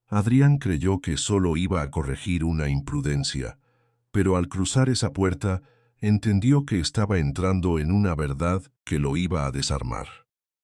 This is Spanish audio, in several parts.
Adrián creyó que solo iba a corregir una imprudencia, pero al cruzar esa puerta, entendió que estaba entrando en una verdad que lo iba a desarmar.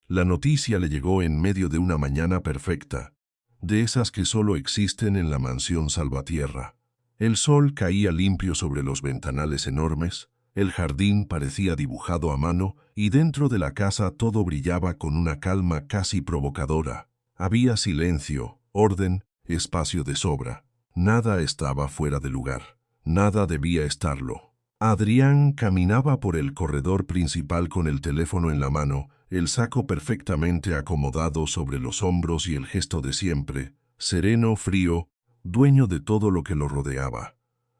La noticia le llegó en medio de una mañana perfecta, de esas que solo existen en la mansión Salvatierra. El sol caía limpio sobre los ventanales enormes, el jardín parecía dibujado a mano y dentro de la casa todo brillaba con una calma casi provocadora. Había silencio, orden, espacio de sobra. Nada estaba fuera de lugar. Nada debía estarlo. Adrián caminaba por el corredor principal con el teléfono en la mano, el saco perfectamente acomodado sobre los hombros y el gesto de siempre, sereno, frío, dueño de todo lo que lo rodeaba.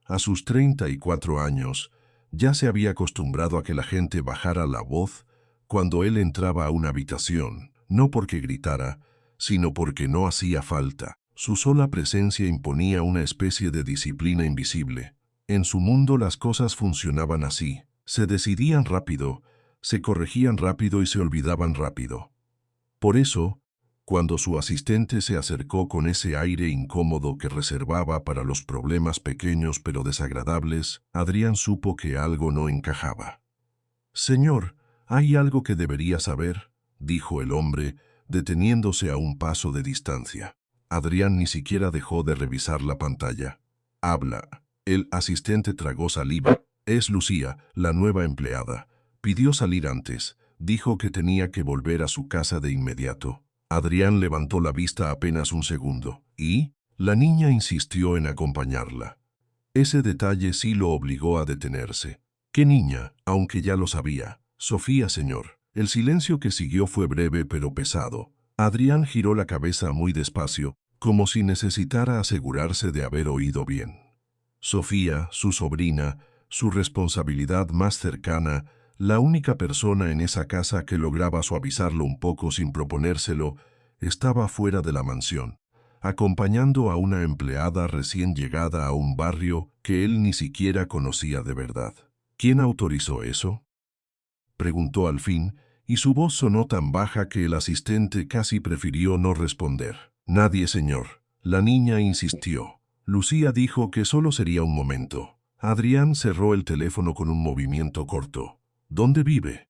A sus 34 años, ya se había acostumbrado a que la gente bajara la voz cuando él entraba a una habitación, no porque gritara, sino porque no hacía falta. Su sola presencia imponía una especie de disciplina invisible. En su mundo las cosas funcionaban así. Se decidían rápido, se corregían rápido y se olvidaban rápido. Por eso, cuando su asistente se acercó con ese aire incómodo que reservaba para los problemas pequeños pero desagradables, Adrián supo que algo no encajaba. «Señor, hay algo que debería saber», dijo el hombre, deteniéndose a un paso de distancia. Adrián ni siquiera dejó de revisar la pantalla. «Habla». El asistente tragó saliva. «Es Lucía, la nueva empleada. Pidió salir antes. Dijo que tenía que volver a su casa de inmediato». Adrián levantó la vista apenas un segundo. ¿Y? La niña insistió en acompañarla. Ese detalle sí lo obligó a detenerse. ¿Qué niña? Aunque ya lo sabía. «Sofía, señor». El silencio que siguió fue breve pero pesado. Adrián giró la cabeza muy despacio, como si necesitara asegurarse de haber oído bien. Sofía, su sobrina, su responsabilidad más cercana, la única persona en esa casa que lograba suavizarlo un poco sin proponérselo, estaba fuera de la mansión, acompañando a una empleada recién llegada a un barrio que él ni siquiera conocía de verdad. «¿Quién autorizó eso?», preguntó al fin, y su voz sonó tan baja que el asistente casi prefirió no responder. «Nadie, señor». La niña insistió. Lucía dijo que solo sería un momento. Adrián cerró el teléfono con un movimiento corto. «¿Dónde vive?»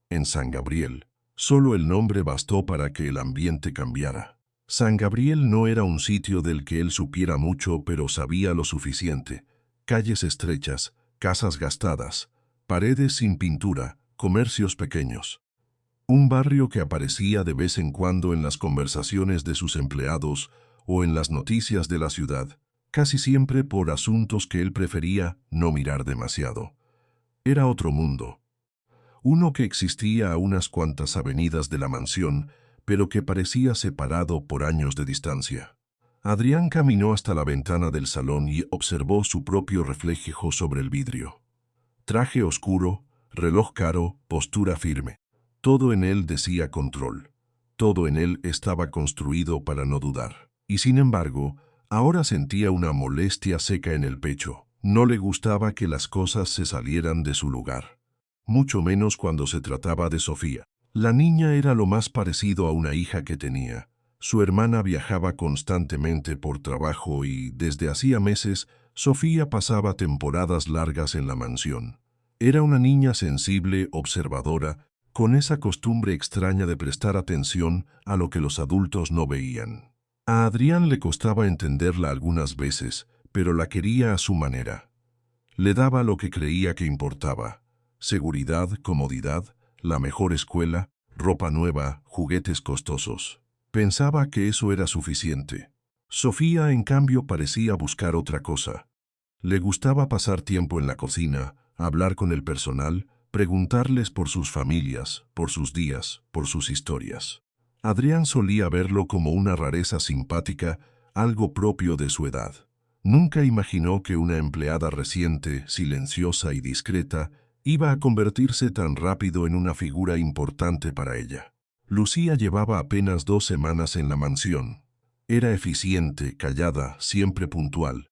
«En San Gabriel». Solo el nombre bastó para que el ambiente cambiara. San Gabriel no era un sitio del que él supiera mucho, pero sabía lo suficiente. Calles estrechas, casas gastadas, paredes sin pintura, comercios pequeños. Un barrio que aparecía de vez en cuando en las conversaciones de sus empleados o en las noticias de la ciudad, casi siempre por asuntos que él prefería no mirar demasiado. Era otro mundo. Uno que existía a unas cuantas avenidas de la mansión, pero que parecía separado por años de distancia. Adrián caminó hasta la ventana del salón y observó su propio reflejo sobre el vidrio. Traje oscuro, reloj caro, postura firme. Todo en él decía control. Todo en él estaba construido para no dudar. Y sin embargo, ahora sentía una molestia seca en el pecho. No le gustaba que las cosas se salieran de su lugar. Mucho menos cuando se trataba de Sofía. La niña era lo más parecido a una hija que tenía. Su hermana viajaba constantemente por trabajo y, desde hacía meses, Sofía pasaba temporadas largas en la mansión. Era una niña sensible, observadora, con esa costumbre extraña de prestar atención a lo que los adultos no veían. A Adrián le costaba entenderla algunas veces, pero la quería a su manera. Le daba lo que creía que importaba: seguridad, comodidad, la mejor escuela, ropa nueva, juguetes costosos. Pensaba que eso era suficiente. Sofía, en cambio, parecía buscar otra cosa. Le gustaba pasar tiempo en la cocina, hablar con el personal, preguntarles por sus familias, por sus días, por sus historias. Adrián solía verlo como una rareza simpática, algo propio de su edad. Nunca imaginó que una empleada reciente, silenciosa y discreta, iba a convertirse tan rápido en una figura importante para ella. Lucía llevaba apenas 2 semanas en la mansión. Era eficiente, callada, siempre puntual.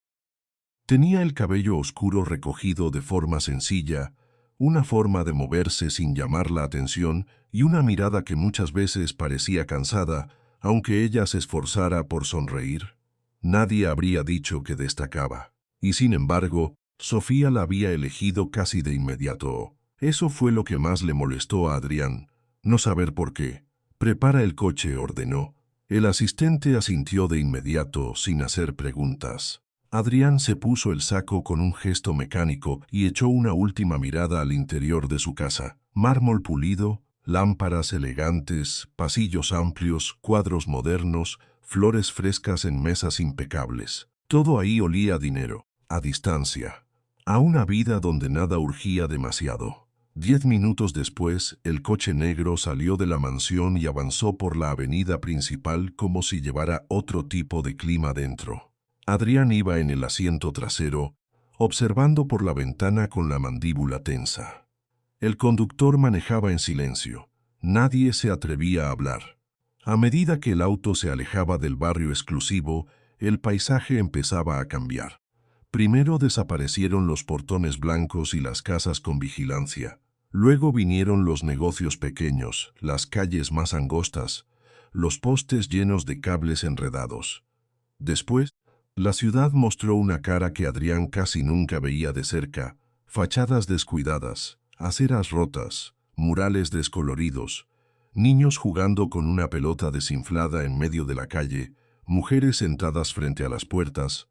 Tenía el cabello oscuro recogido de forma sencilla, una forma de moverse sin llamar la atención y una mirada que muchas veces parecía cansada, aunque ella se esforzara por sonreír. Nadie habría dicho que destacaba. Y sin embargo, Sofía la había elegido casi de inmediato. Eso fue lo que más le molestó a Adrián, no saber por qué. «Prepara el coche», ordenó. El asistente asintió de inmediato, sin hacer preguntas. Adrián se puso el saco con un gesto mecánico y echó una última mirada al interior de su casa. Mármol pulido, lámparas elegantes, pasillos amplios, cuadros modernos, flores frescas en mesas impecables. Todo ahí olía a dinero, a distancia, a una vida donde nada urgía demasiado. 10 minutos después, el coche negro salió de la mansión y avanzó por la avenida principal como si llevara otro tipo de clima dentro. Adrián iba en el asiento trasero, observando por la ventana con la mandíbula tensa. El conductor manejaba en silencio. Nadie se atrevía a hablar. A medida que el auto se alejaba del barrio exclusivo, el paisaje empezaba a cambiar. Primero desaparecieron los portones blancos y las casas con vigilancia. Luego vinieron los negocios pequeños, las calles más angostas, los postes llenos de cables enredados. Después, la ciudad mostró una cara que Adrián casi nunca veía de cerca: fachadas descuidadas, aceras rotas, murales descoloridos, niños jugando con una pelota desinflada en medio de la calle, mujeres sentadas frente a las puertas,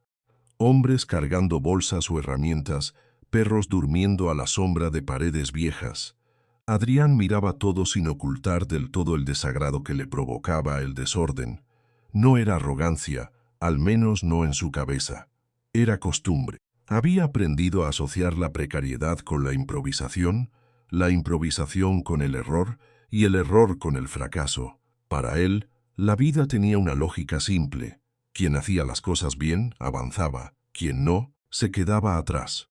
hombres cargando bolsas o herramientas, perros durmiendo a la sombra de paredes viejas. Adrián miraba todo sin ocultar del todo el desagrado que le provocaba el desorden. No era arrogancia, al menos no en su cabeza. Era costumbre. Había aprendido a asociar la precariedad con la improvisación con el error y el error con el fracaso. Para él, la vida tenía una lógica simple. Quien hacía las cosas bien, avanzaba. Quien no, se quedaba atrás.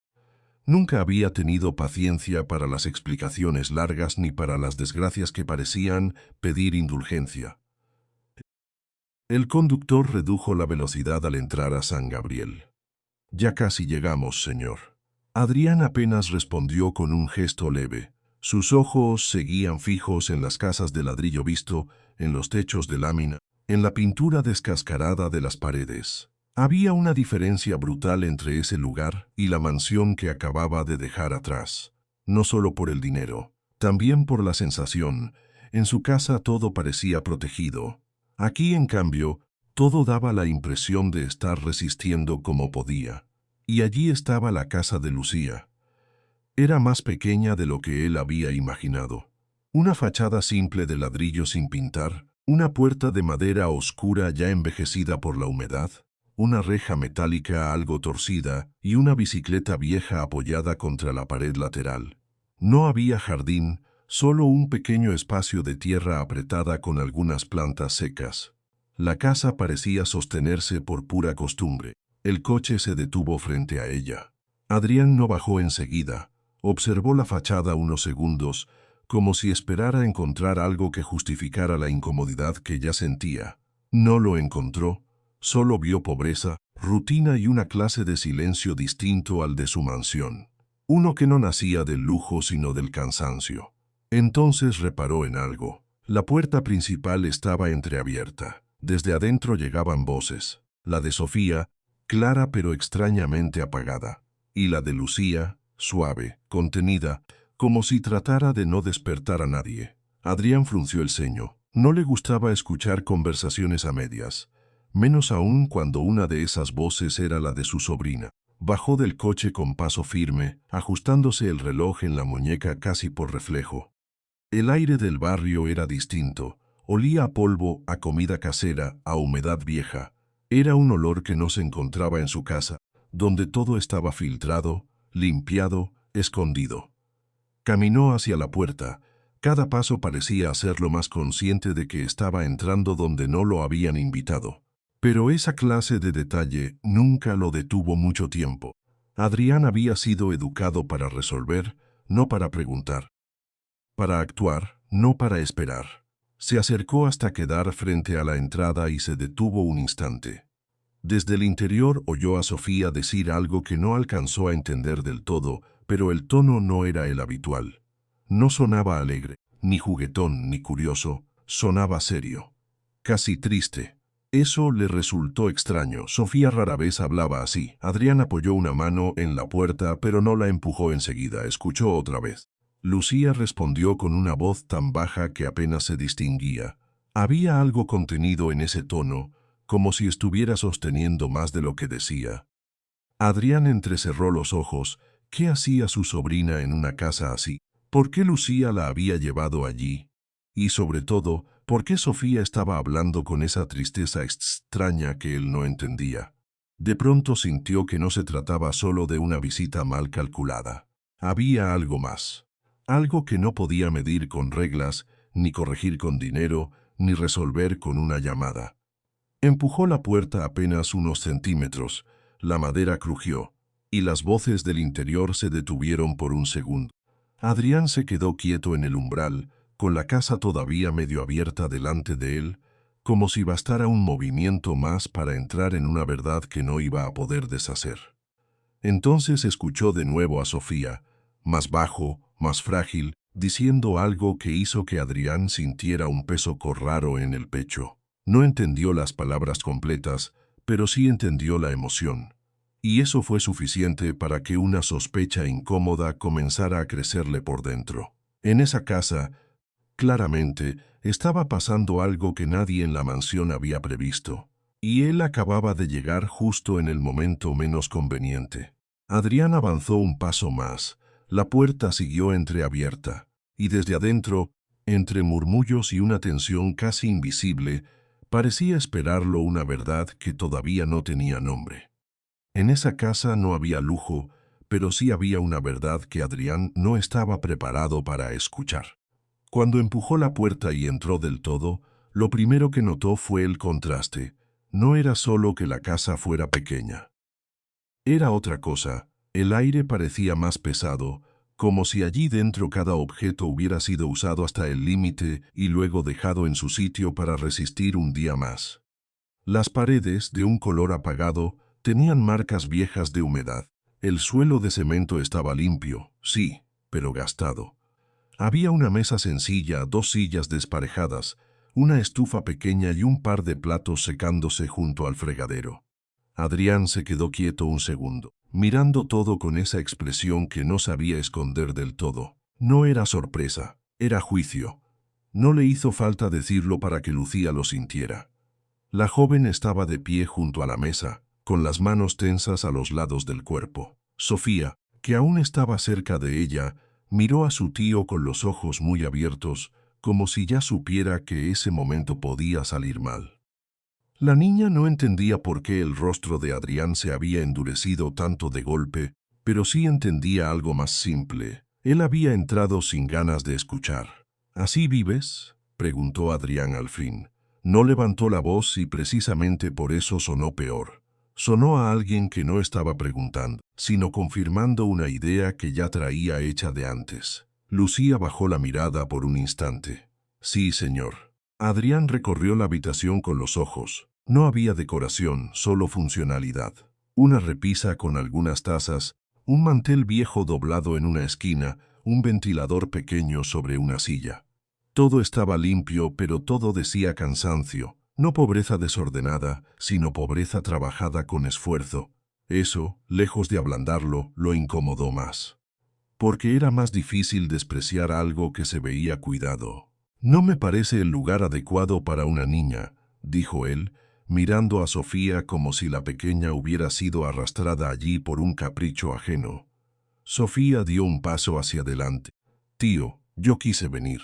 Nunca había tenido paciencia para las explicaciones largas ni para las desgracias que parecían pedir indulgencia. El conductor redujo la velocidad al entrar a San Gabriel. «Ya casi llegamos, señor». Adrián apenas respondió con un gesto leve. Sus ojos seguían fijos en las casas de ladrillo visto, en los techos de lámina, en la pintura descascarada de las paredes. Había una diferencia brutal entre ese lugar y la mansión que acababa de dejar atrás. No solo por el dinero, también por la sensación. En su casa todo parecía protegido. Aquí, en cambio, todo daba la impresión de estar resistiendo como podía. Y allí estaba la casa de Lucía. Era más pequeña de lo que él había imaginado. Una fachada simple de ladrillo sin pintar, una puerta de madera oscura ya envejecida por la humedad, una reja metálica algo torcida y una bicicleta vieja apoyada contra la pared lateral. No había jardín, solo un pequeño espacio de tierra apretada con algunas plantas secas. La casa parecía sostenerse por pura costumbre. El coche se detuvo frente a ella. Adrián no bajó enseguida. Observó la fachada unos segundos, como si esperara encontrar algo que justificara la incomodidad que ya sentía. No lo encontró, solo vio pobreza, rutina y una clase de silencio distinto al de su mansión. Uno que no nacía del lujo sino del cansancio. Entonces reparó en algo. La puerta principal estaba entreabierta. Desde adentro llegaban voces. La de Sofía, clara pero extrañamente apagada, y la de Lucía, suave, contenida, como si tratara de no despertar a nadie. Adrián frunció el ceño. No le gustaba escuchar conversaciones a medias, menos aún cuando una de esas voces era la de su sobrina. Bajó del coche con paso firme, ajustándose el reloj en la muñeca casi por reflejo. El aire del barrio era distinto. Olía a polvo, a comida casera, a humedad vieja. Era un olor que no se encontraba en su casa, donde todo estaba filtrado, limpiado, escondido. Caminó hacia la puerta. Cada paso parecía hacerlo más consciente de que estaba entrando donde no lo habían invitado. Pero esa clase de detalle nunca lo detuvo mucho tiempo. Adrián había sido educado para resolver, no para preguntar. Para actuar, no para esperar. Se acercó hasta quedar frente a la entrada y se detuvo un instante. Desde el interior oyó a Sofía decir algo que no alcanzó a entender del todo, pero el tono no era el habitual. No sonaba alegre, ni juguetón, ni curioso, sonaba serio. Casi triste. Eso le resultó extraño. Sofía rara vez hablaba así. Adrián apoyó una mano en la puerta, pero no la empujó enseguida. Escuchó otra vez. Lucía respondió con una voz tan baja que apenas se distinguía. Había algo contenido en ese tono, como si estuviera sosteniendo más de lo que decía. Adrián entrecerró los ojos. ¿Qué hacía su sobrina en una casa así? ¿Por qué Lucía la había llevado allí? Y sobre todo, ¿por qué Sofía estaba hablando con esa tristeza extraña que él no entendía? De pronto sintió que no se trataba solo de una visita mal calculada. Había algo más. Algo que no podía medir con reglas, ni corregir con dinero, ni resolver con una llamada. Empujó la puerta apenas unos centímetros, la madera crujió, y las voces del interior se detuvieron por un segundo. Adrián se quedó quieto en el umbral, con la casa todavía medio abierta delante de él, como si bastara un movimiento más para entrar en una verdad que no iba a poder deshacer. Entonces escuchó de nuevo a Sofía, más bajo, más frágil, diciendo algo que hizo que Adrián sintiera un peso raro en el pecho. No entendió las palabras completas, pero sí entendió la emoción. Y eso fue suficiente para que una sospecha incómoda comenzara a crecerle por dentro. En esa casa, claramente, estaba pasando algo que nadie en la mansión había previsto. Y él acababa de llegar justo en el momento menos conveniente. Adrián avanzó un paso más. La puerta siguió entreabierta. Y desde adentro, entre murmullos y una tensión casi invisible, parecía esperarlo una verdad que todavía no tenía nombre. En esa casa no había lujo, pero sí había una verdad que Adrián no estaba preparado para escuchar. Cuando empujó la puerta y entró del todo, lo primero que notó fue el contraste. No era solo que la casa fuera pequeña. Era otra cosa. El aire parecía más pesado, como si allí dentro cada objeto hubiera sido usado hasta el límite y luego dejado en su sitio para resistir un día más. Las paredes, de un color apagado, tenían marcas viejas de humedad. El suelo de cemento estaba limpio, sí, pero gastado. Había una mesa sencilla, dos sillas desparejadas, una estufa pequeña y un par de platos secándose junto al fregadero. Adrián se quedó quieto un segundo, mirando todo con esa expresión que no sabía esconder del todo. No era sorpresa, era juicio. No le hizo falta decirlo para que Lucía lo sintiera. La joven estaba de pie junto a la mesa, con las manos tensas a los lados del cuerpo. Sofía, que aún estaba cerca de ella, miró a su tío con los ojos muy abiertos, como si ya supiera que ese momento podía salir mal. La niña no entendía por qué el rostro de Adrián se había endurecido tanto de golpe, pero sí entendía algo más simple. Él había entrado sin ganas de escuchar. ¿Así vives?, preguntó Adrián al fin. No levantó la voz y precisamente por eso sonó peor. Sonó a alguien que no estaba preguntando, sino confirmando una idea que ya traía hecha de antes. Lucía bajó la mirada por un instante. Sí, señor. Adrián recorrió la habitación con los ojos. No había decoración, solo funcionalidad. Una repisa con algunas tazas, un mantel viejo doblado en una esquina, un ventilador pequeño sobre una silla. Todo estaba limpio, pero todo decía cansancio. No pobreza desordenada, sino pobreza trabajada con esfuerzo. Eso, lejos de ablandarlo, lo incomodó más. Porque era más difícil despreciar algo que se veía cuidado. No me parece el lugar adecuado para una niña, dijo él, mirando a Sofía como si la pequeña hubiera sido arrastrada allí por un capricho ajeno. Sofía dio un paso hacia adelante. Tío, yo quise venir.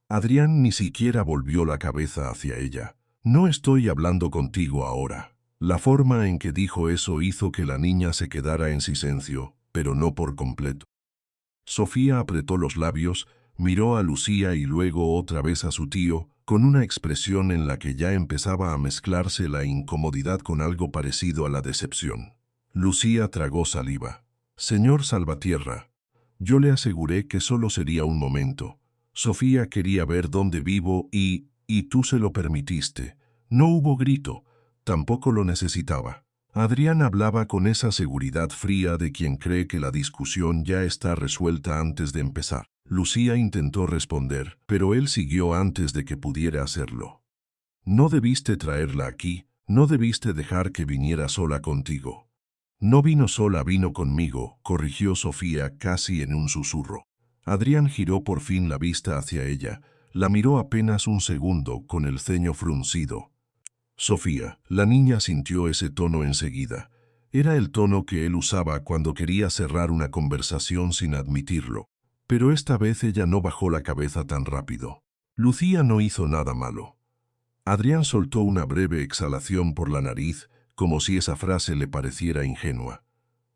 Adrián ni siquiera volvió la cabeza hacia ella. No estoy hablando contigo ahora. La forma en que dijo eso hizo que la niña se quedara en silencio, pero no por completo. Sofía apretó los labios, miró a Lucía y luego otra vez a su tío, con una expresión en la que ya empezaba a mezclarse la incomodidad con algo parecido a la decepción. Lucía tragó saliva. Señor Salvatierra, yo le aseguré que solo sería un momento. Sofía quería ver dónde vivo y tú se lo permitiste. No hubo grito, tampoco lo necesitaba. Adrián hablaba con esa seguridad fría de quien cree que la discusión ya está resuelta antes de empezar. Lucía intentó responder, pero él siguió antes de que pudiera hacerlo. No debiste traerla aquí, no debiste dejar que viniera sola contigo. No vino sola, vino conmigo, corrigió Sofía casi en un susurro. Adrián giró por fin la vista hacia ella, la miró apenas un segundo con el ceño fruncido. Sofía, la niña sintió ese tono enseguida. Era el tono que él usaba cuando quería cerrar una conversación sin admitirlo. Pero esta vez ella no bajó la cabeza tan rápido. Lucía no hizo nada malo. Adrián soltó una breve exhalación por la nariz, como si esa frase le pareciera ingenua.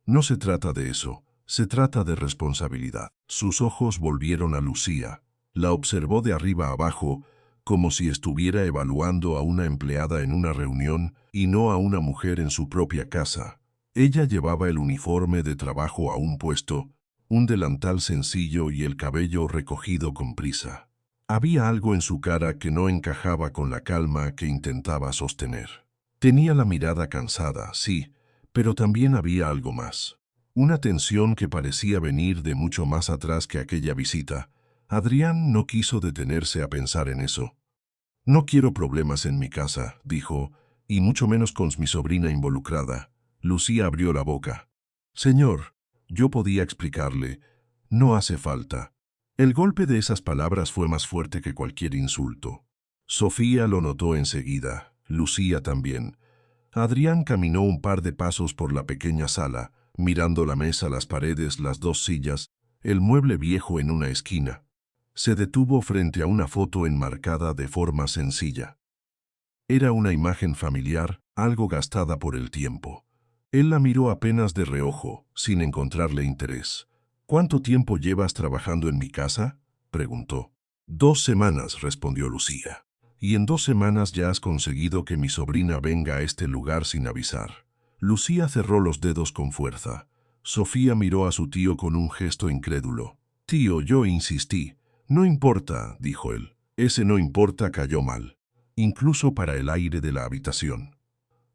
No se trata de eso, se trata de responsabilidad. Sus ojos volvieron a Lucía. La observó de arriba abajo, como si estuviera evaluando a una empleada en una reunión y no a una mujer en su propia casa. Ella llevaba el uniforme de trabajo aún puesto, un delantal sencillo y el cabello recogido con prisa. Había algo en su cara que no encajaba con la calma que intentaba sostener. Tenía la mirada cansada, sí, pero también había algo más. Una tensión que parecía venir de mucho más atrás que aquella visita. Adrián no quiso detenerse a pensar en eso. No quiero problemas en mi casa, dijo, y mucho menos con mi sobrina involucrada. Lucía abrió la boca. Señor, yo podía explicarle. No hace falta. El golpe de esas palabras fue más fuerte que cualquier insulto. Sofía lo notó enseguida, Lucía también. Adrián caminó un par de pasos por la pequeña sala, mirando la mesa, las paredes, las dos sillas, el mueble viejo en una esquina. Se detuvo frente a una foto enmarcada de forma sencilla. Era una imagen familiar, algo gastada por el tiempo. Él la miró apenas de reojo, sin encontrarle interés. ¿Cuánto tiempo llevas trabajando en mi casa?, preguntó. 2 semanas, respondió Lucía. Y en 2 semanas ya has conseguido que mi sobrina venga a este lugar sin avisar. Lucía cerró los dedos con fuerza. Sofía miró a su tío con un gesto incrédulo. Tío, yo insistí. No importa, dijo él. Ese no importa cayó mal. Incluso para el aire de la habitación.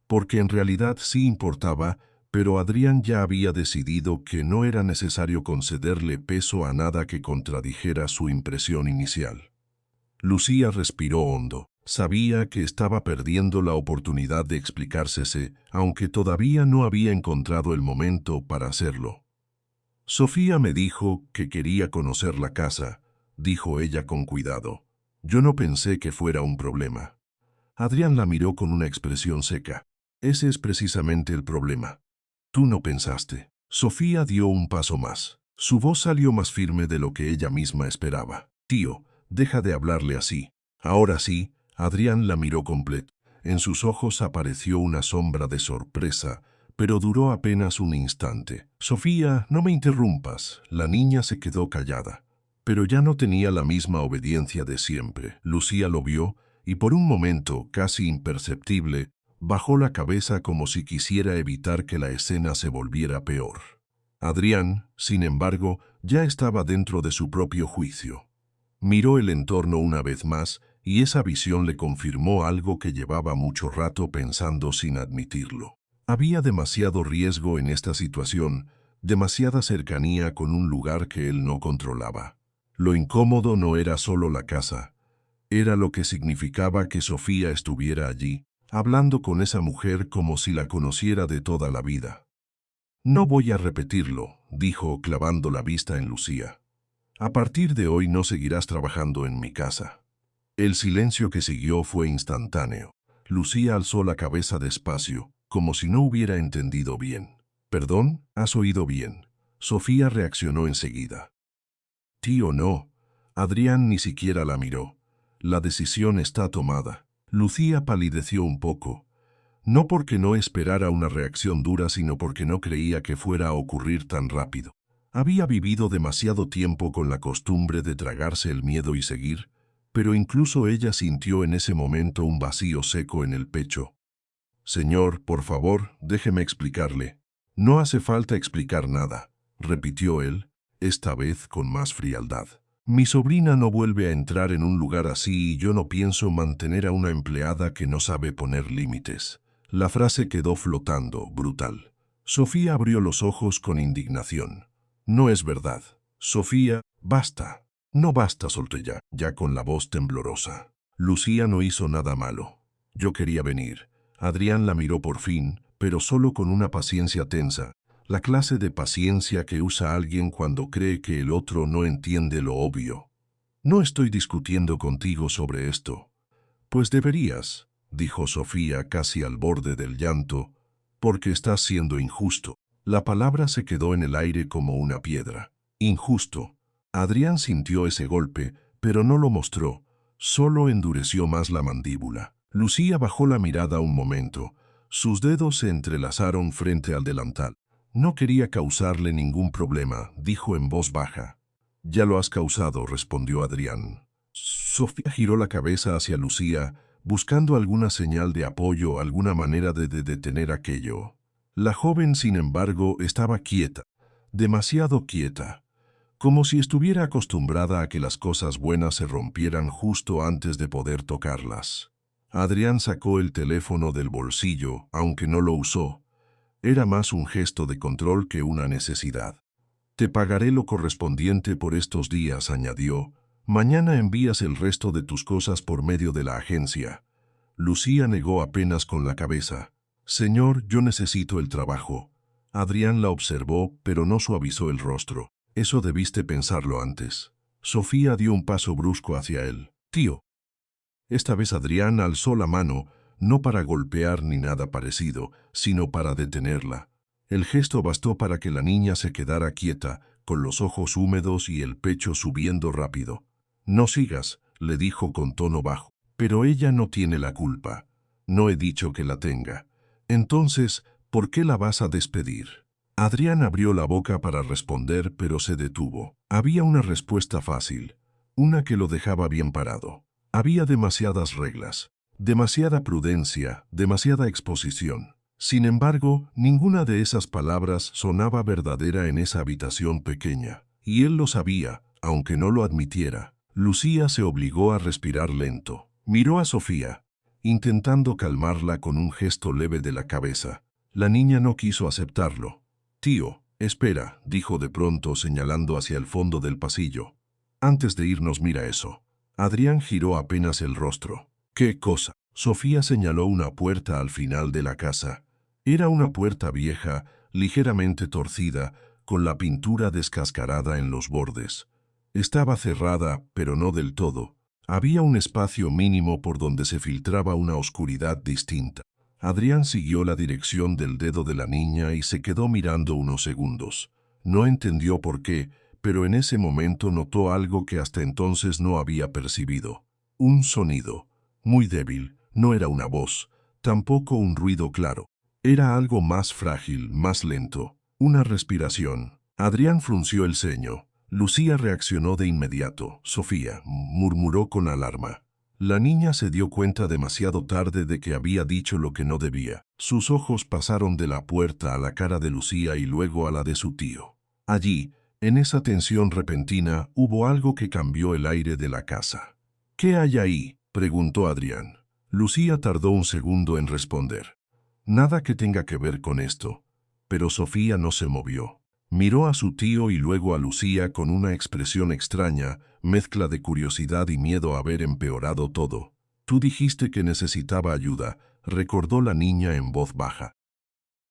Porque en realidad sí importaba, pero Adrián ya había decidido que no era necesario concederle peso a nada que contradijera su impresión inicial. Lucía respiró hondo. Sabía que estaba perdiendo la oportunidad de explicársese, aunque todavía no había encontrado el momento para hacerlo. Sofía me dijo que quería conocer la casa, dijo ella con cuidado. Yo no pensé que fuera un problema. Adrián la miró con una expresión seca. Ese es precisamente el problema. Tú no pensaste. Sofía dio un paso más. Su voz salió más firme de lo que ella misma esperaba. Tío, deja de hablarle así. Ahora sí, Adrián la miró completo. En sus ojos apareció una sombra de sorpresa, pero duró apenas un instante. Sofía, no me interrumpas. La niña se quedó callada. Pero ya no tenía la misma obediencia de siempre. Lucía lo vio, y por un momento, casi imperceptible, bajó la cabeza como si quisiera evitar que la escena se volviera peor. Adrián, sin embargo, ya estaba dentro de su propio juicio. Miró el entorno una vez más y esa visión le confirmó algo que llevaba mucho rato pensando sin admitirlo. Había demasiado riesgo en esta situación, demasiada cercanía con un lugar que él no controlaba. Lo incómodo no era solo la casa, era lo que significaba que Sofía estuviera allí, hablando con esa mujer como si la conociera de toda la vida. No voy a repetirlo, dijo clavando la vista en Lucía. A partir de hoy no seguirás trabajando en mi casa. El silencio que siguió fue instantáneo. Lucía alzó la cabeza despacio, como si no hubiera entendido bien. «¿Perdón? ¿Has oído bien?» Sofía reaccionó enseguida. «Tío, no». Adrián ni siquiera la miró. «La decisión está tomada». Lucía palideció un poco. No porque no esperara una reacción dura, sino porque no creía que fuera a ocurrir tan rápido. Había vivido demasiado tiempo con la costumbre de tragarse el miedo y seguir, pero incluso ella sintió en ese momento un vacío seco en el pecho. «Señor, por favor, déjeme explicarle». «No hace falta explicar nada», repitió él, esta vez con más frialdad. «Mi sobrina no vuelve a entrar en un lugar así y yo no pienso mantener a una empleada que no sabe poner límites». La frase quedó flotando, brutal. Sofía abrió los ojos con indignación. «No es verdad. Sofía, basta». «No basta», soltó ella, ya con la voz temblorosa. «Lucía no hizo nada malo. Yo quería venir. Adrián la miró por fin, pero solo con una paciencia tensa. La clase de paciencia que usa alguien cuando cree que el otro no entiende lo obvio. No estoy discutiendo contigo sobre esto. Pues deberías, dijo Sofía casi al borde del llanto, porque estás siendo injusto. La palabra se quedó en el aire como una piedra. Injusto. Adrián sintió ese golpe, pero no lo mostró, solo endureció más la mandíbula. Lucía bajó la mirada un momento. Sus dedos se entrelazaron frente al delantal. No quería causarle ningún problema, dijo en voz baja. Ya lo has causado, respondió Adrián. Sofía giró la cabeza hacia Lucía, buscando alguna señal de apoyo, alguna manera de detener aquello. La joven, sin embargo, estaba quieta, demasiado quieta, como si estuviera acostumbrada a que las cosas buenas se rompieran justo antes de poder tocarlas. Adrián sacó el teléfono del bolsillo, aunque no lo usó. Era más un gesto de control que una necesidad. Te pagaré lo correspondiente por estos días, añadió. Mañana envías el resto de tus cosas por medio de la agencia. Lucía negó apenas con la cabeza. Señor, yo necesito el trabajo. Adrián la observó, pero no suavizó el rostro. Eso debiste pensarlo antes. Sofía dio un paso brusco hacia él. Tío. Esta vez Adrián alzó la mano, no para golpear ni nada parecido, sino para detenerla. El gesto bastó para que la niña se quedara quieta, con los ojos húmedos y el pecho subiendo rápido. No sigas, le dijo con tono bajo. Pero ella no tiene la culpa. No he dicho que la tenga. Entonces, ¿por qué la vas a despedir? Adrián abrió la boca para responder, pero se detuvo. Había una respuesta fácil, una que lo dejaba bien parado. Había demasiadas reglas, demasiada prudencia, demasiada exposición. Sin embargo, ninguna de esas palabras sonaba verdadera en esa habitación pequeña. Y él lo sabía, aunque no lo admitiera. Lucía se obligó a respirar lento. Miró a Sofía, intentando calmarla con un gesto leve de la cabeza. La niña no quiso aceptarlo. Tío, espera, dijo de pronto señalando hacia el fondo del pasillo. Antes de irnos mira eso. Adrián giró apenas el rostro. ¿Qué cosa? Sofía señaló una puerta al final de la casa. Era una puerta vieja, ligeramente torcida, con la pintura descascarada en los bordes. Estaba cerrada, pero no del todo. Había un espacio mínimo por donde se filtraba una oscuridad distinta. Adrián siguió la dirección del dedo de la niña y se quedó mirando unos segundos. No entendió por qué, pero en ese momento notó algo que hasta entonces no había percibido. Un sonido, muy débil, no era una voz, tampoco un ruido claro. Era algo más frágil, más lento, una respiración. Adrián frunció el ceño. Lucía reaccionó de inmediato. Sofía, murmuró con alarma. La niña se dio cuenta demasiado tarde de que había dicho lo que no debía. Sus ojos pasaron de la puerta a la cara de Lucía y luego a la de su tío. Allí, en esa tensión repentina, hubo algo que cambió el aire de la casa. ¿Qué hay ahí?, preguntó Adrián. Lucía tardó un segundo en responder. Nada que tenga que ver con esto. Pero Sofía no se movió. Miró a su tío y luego a Lucía con una expresión extraña, mezcla de curiosidad y miedo a haber empeorado todo. Tú dijiste que necesitaba ayuda, recordó la niña en voz baja.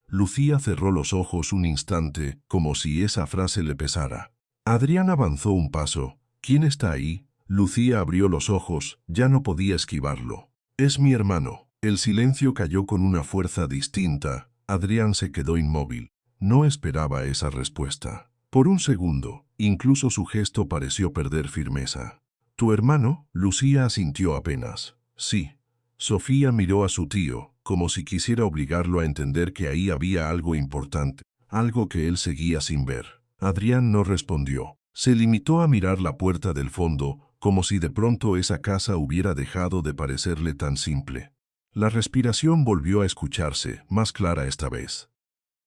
Lucía cerró los ojos un instante, como si esa frase le pesara. Adrián avanzó un paso. ¿Quién está ahí? Lucía abrió los ojos, ya no podía esquivarlo. Es mi hermano. El silencio cayó con una fuerza distinta. Adrián se quedó inmóvil. No esperaba esa respuesta. Por un segundo, incluso su gesto pareció perder firmeza. ¿Tu hermano? Lucía asintió apenas. Sí. Sofía miró a su tío, como si quisiera obligarlo a entender que ahí había algo importante, algo que él seguía sin ver. Adrián no respondió. Se limitó a mirar la puerta del fondo, como si de pronto esa casa hubiera dejado de parecerle tan simple. La respiración volvió a escucharse, más clara esta vez.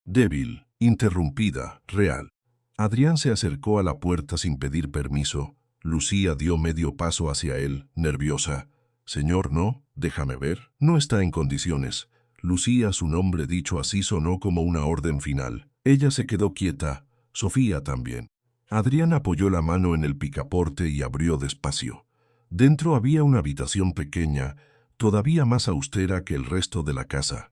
Débil, interrumpida, real. Adrián se acercó a la puerta sin pedir permiso. Lucía dio medio paso hacia él, nerviosa. Señor, no, déjame ver. No está en condiciones. Lucía, su nombre dicho así sonó como una orden final. Ella se quedó quieta. Sofía también. Adrián apoyó la mano en el picaporte y abrió despacio. Dentro había una habitación pequeña, todavía más austera que el resto de la casa.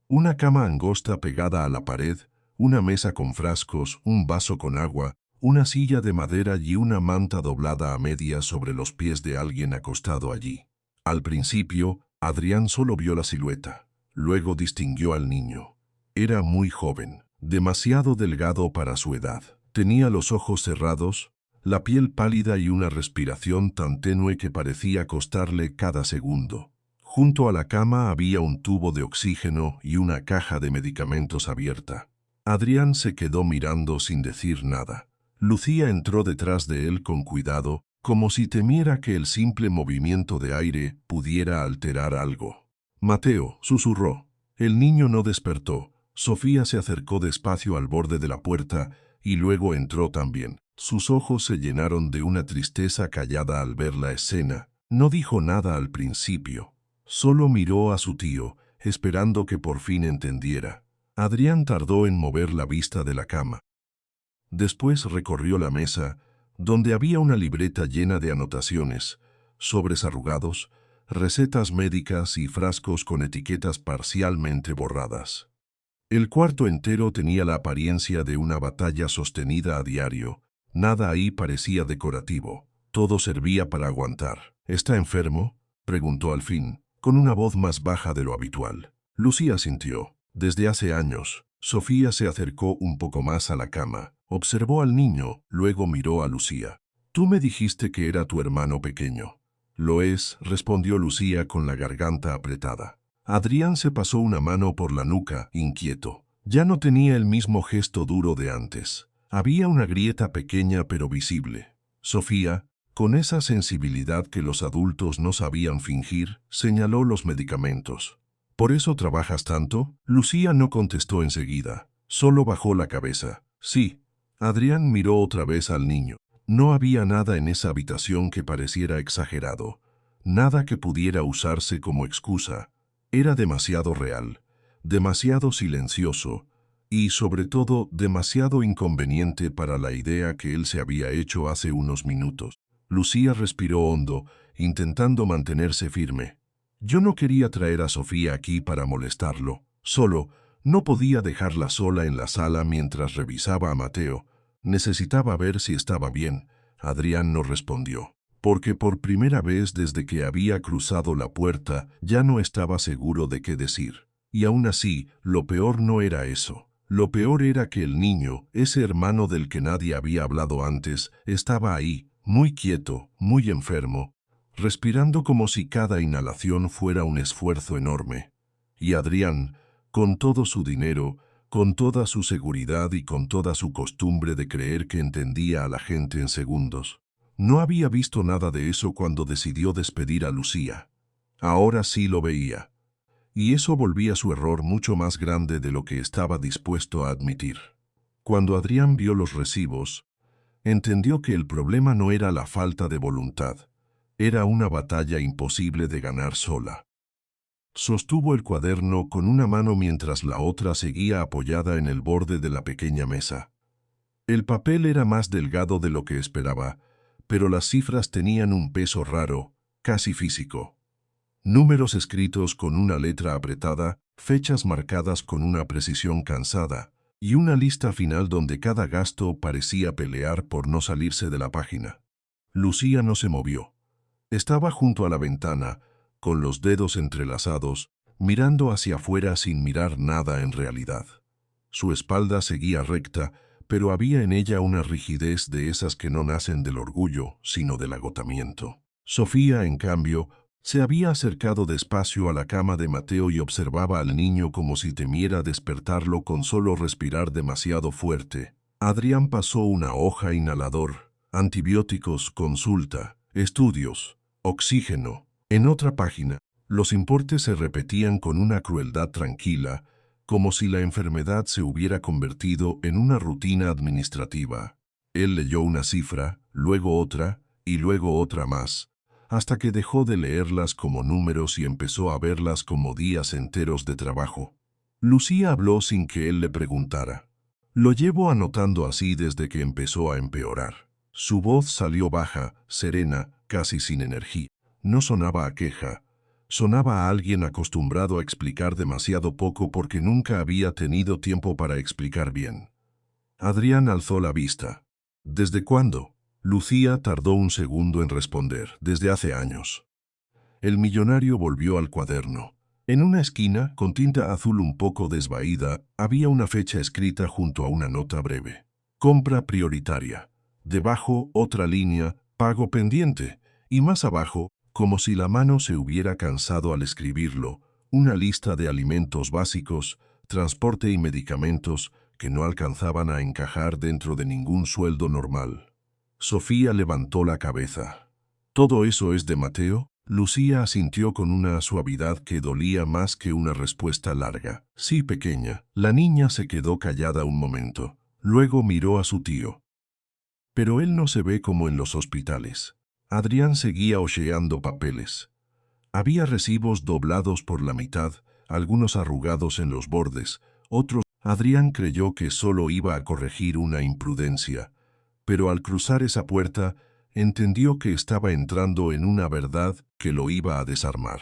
Una cama angosta pegada a la pared, una mesa con frascos, un vaso con agua, una silla de madera y una manta doblada a medias sobre los pies de alguien acostado allí. Al principio, Adrián solo vio la silueta. Luego distinguió al niño. Era muy joven, demasiado delgado para su edad. Tenía los ojos cerrados, la piel pálida y una respiración tan tenue que parecía costarle cada segundo. Junto a la cama había un tubo de oxígeno y una caja de medicamentos abierta. Adrián se quedó mirando sin decir nada. Lucía entró detrás de él con cuidado, como si temiera que el simple movimiento de aire pudiera alterar algo. «Mateo», susurró. El niño no despertó. Sofía se acercó despacio al borde de la puerta y luego entró también. Sus ojos se llenaron de una tristeza callada al ver la escena. No dijo nada al principio. Solo miró a su tío, esperando que por fin entendiera. Adrián tardó en mover la vista de la cama. Después recorrió la mesa, donde había una libreta llena de anotaciones, sobres arrugados, recetas médicas y frascos con etiquetas parcialmente borradas. El cuarto entero tenía la apariencia de una batalla sostenida a diario. Nada ahí parecía decorativo. Todo servía para aguantar. «¿Está enfermo?», preguntó al fin, con una voz más baja de lo habitual. Lucía asintió. Desde hace años. Sofía se acercó un poco más a la cama. Observó al niño, luego miró a Lucía. «Tú me dijiste que era tu hermano pequeño». «Lo es», respondió Lucía con la garganta apretada. Adrián se pasó una mano por la nuca, inquieto. Ya no tenía el mismo gesto duro de antes. Había una grieta pequeña pero visible. Sofía, con esa sensibilidad que los adultos no sabían fingir, señaló los medicamentos. «¿Por eso trabajas tanto?». Lucía no contestó enseguida. Solo bajó la cabeza. «Sí». Adrián miró otra vez al niño. No había nada en esa habitación que pareciera exagerado. Nada que pudiera usarse como excusa. Era demasiado real, demasiado silencioso y, sobre todo, demasiado inconveniente para la idea que él se había hecho hace unos minutos. Lucía respiró hondo, intentando mantenerse firme. «Yo no quería traer a Sofía aquí para molestarlo. Solo, no podía dejarla sola en la sala mientras revisaba a Mateo. Necesitaba ver si estaba bien». Adrián no respondió, porque por primera vez desde que había cruzado la puerta ya no estaba seguro de qué decir. Y aún así, lo peor no era eso. Lo peor era que el niño, ese hermano del que nadie había hablado antes, estaba ahí, muy quieto, muy enfermo, respirando como si cada inhalación fuera un esfuerzo enorme. Y Adrián, con todo su dinero, con toda su seguridad y con toda su costumbre de creer que entendía a la gente en segundos, no había visto nada de eso cuando decidió despedir a Lucía. Ahora sí lo veía. Y eso volvía su error mucho más grande de lo que estaba dispuesto a admitir. Cuando Adrián vio los recibos, entendió que el problema no era la falta de voluntad. Era una batalla imposible de ganar sola. Sostuvo el cuaderno con una mano mientras la otra seguía apoyada en el borde de la pequeña mesa. El papel era más delgado de lo que esperaba, pero las cifras tenían un peso raro, casi físico. Números escritos con una letra apretada, fechas marcadas con una precisión cansada, y una lista final donde cada gasto parecía pelear por no salirse de la página. Lucía no se movió. Estaba junto a la ventana, con los dedos entrelazados, mirando hacia afuera sin mirar nada en realidad. Su espalda seguía recta, pero había en ella una rigidez de esas que no nacen del orgullo, sino del agotamiento. Sofía, en cambio, se había acercado despacio a la cama de Mateo y observaba al niño como si temiera despertarlo con solo respirar demasiado fuerte. Adrián pasó una hoja inhalador, antibióticos, consulta, estudios, oxígeno. En otra página, los importes se repetían con una crueldad tranquila, como si la enfermedad se hubiera convertido en una rutina administrativa. Él leyó una cifra, luego otra, y luego otra más, hasta que dejó de leerlas como números y empezó a verlas como días enteros de trabajo. Lucía habló sin que él le preguntara. «Lo llevo anotando así desde que empezó a empeorar». Su voz salió baja, serena, casi sin energía. No sonaba a queja, Sonaba a alguien acostumbrado a explicar demasiado poco porque nunca había tenido tiempo para explicar bien. Adrián alzó la vista. ¿Desde cuándo? Lucía tardó un segundo en responder. Desde hace años. El millonario volvió al cuaderno. En una esquina, con tinta azul un poco desvaída, había una fecha escrita junto a una nota breve. Compra prioritaria. Debajo, otra línea, pago pendiente. Y más abajo, como si la mano se hubiera cansado al escribirlo, una lista de alimentos básicos, transporte y medicamentos que no alcanzaban a encajar dentro de ningún sueldo normal. Sofía levantó la cabeza. ¿Todo eso es de Mateo? Lucía asintió con una suavidad que dolía más que una respuesta larga. Sí, pequeña. La niña se quedó callada un momento. Luego miró a su tío. Pero él no se ve como en los hospitales. Adrián seguía hojeando papeles. Había recibos doblados por la mitad, algunos arrugados en los bordes, otros. Adrián creyó que solo iba a corregir una imprudencia, pero al cruzar esa puerta, entendió que estaba entrando en una verdad que lo iba a desarmar.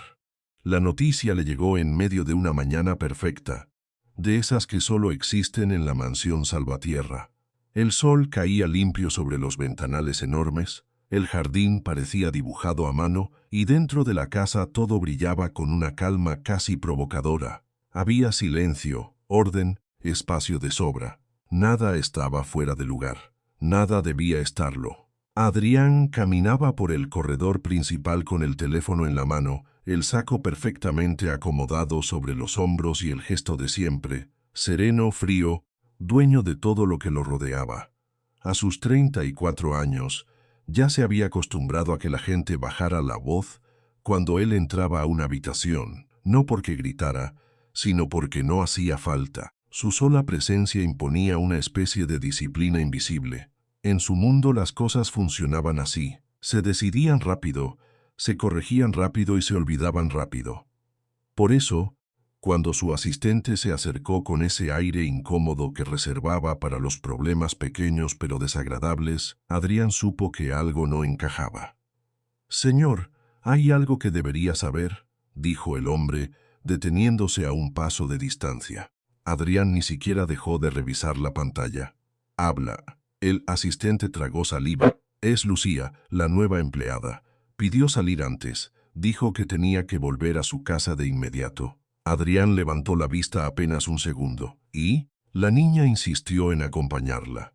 La noticia le llegó en medio de una mañana perfecta, de esas que solo existen en la mansión Salvatierra. El sol caía limpio sobre los ventanales enormes, el jardín parecía dibujado a mano y dentro de la casa todo brillaba con una calma casi provocadora. Había silencio, orden, espacio de sobra. Nada estaba fuera de lugar. Nada debía estarlo. Adrián caminaba por el corredor principal con el teléfono en la mano, el saco perfectamente acomodado sobre los hombros y el gesto de siempre, sereno, frío, dueño de todo lo que lo rodeaba. A sus 34 años, ya se había acostumbrado a que la gente bajara la voz cuando él entraba a una habitación, no porque gritara, sino porque no hacía falta. Su sola presencia imponía una especie de disciplina invisible. En su mundo las cosas funcionaban así. Se decidían rápido, se corregían rápido y se olvidaban rápido. Por eso, cuando su asistente se acercó con ese aire incómodo que reservaba para los problemas pequeños pero desagradables, Adrián supo que algo no encajaba. «Señor, hay algo que debería saber», dijo el hombre, deteniéndose a un paso de distancia. Adrián ni siquiera dejó de revisar la pantalla. «Habla». El asistente tragó saliva. «Es Lucía, la nueva empleada. Pidió salir antes. Dijo que tenía que volver a su casa de inmediato». Adrián levantó la vista apenas un segundo. ¿Y? La niña insistió en acompañarla.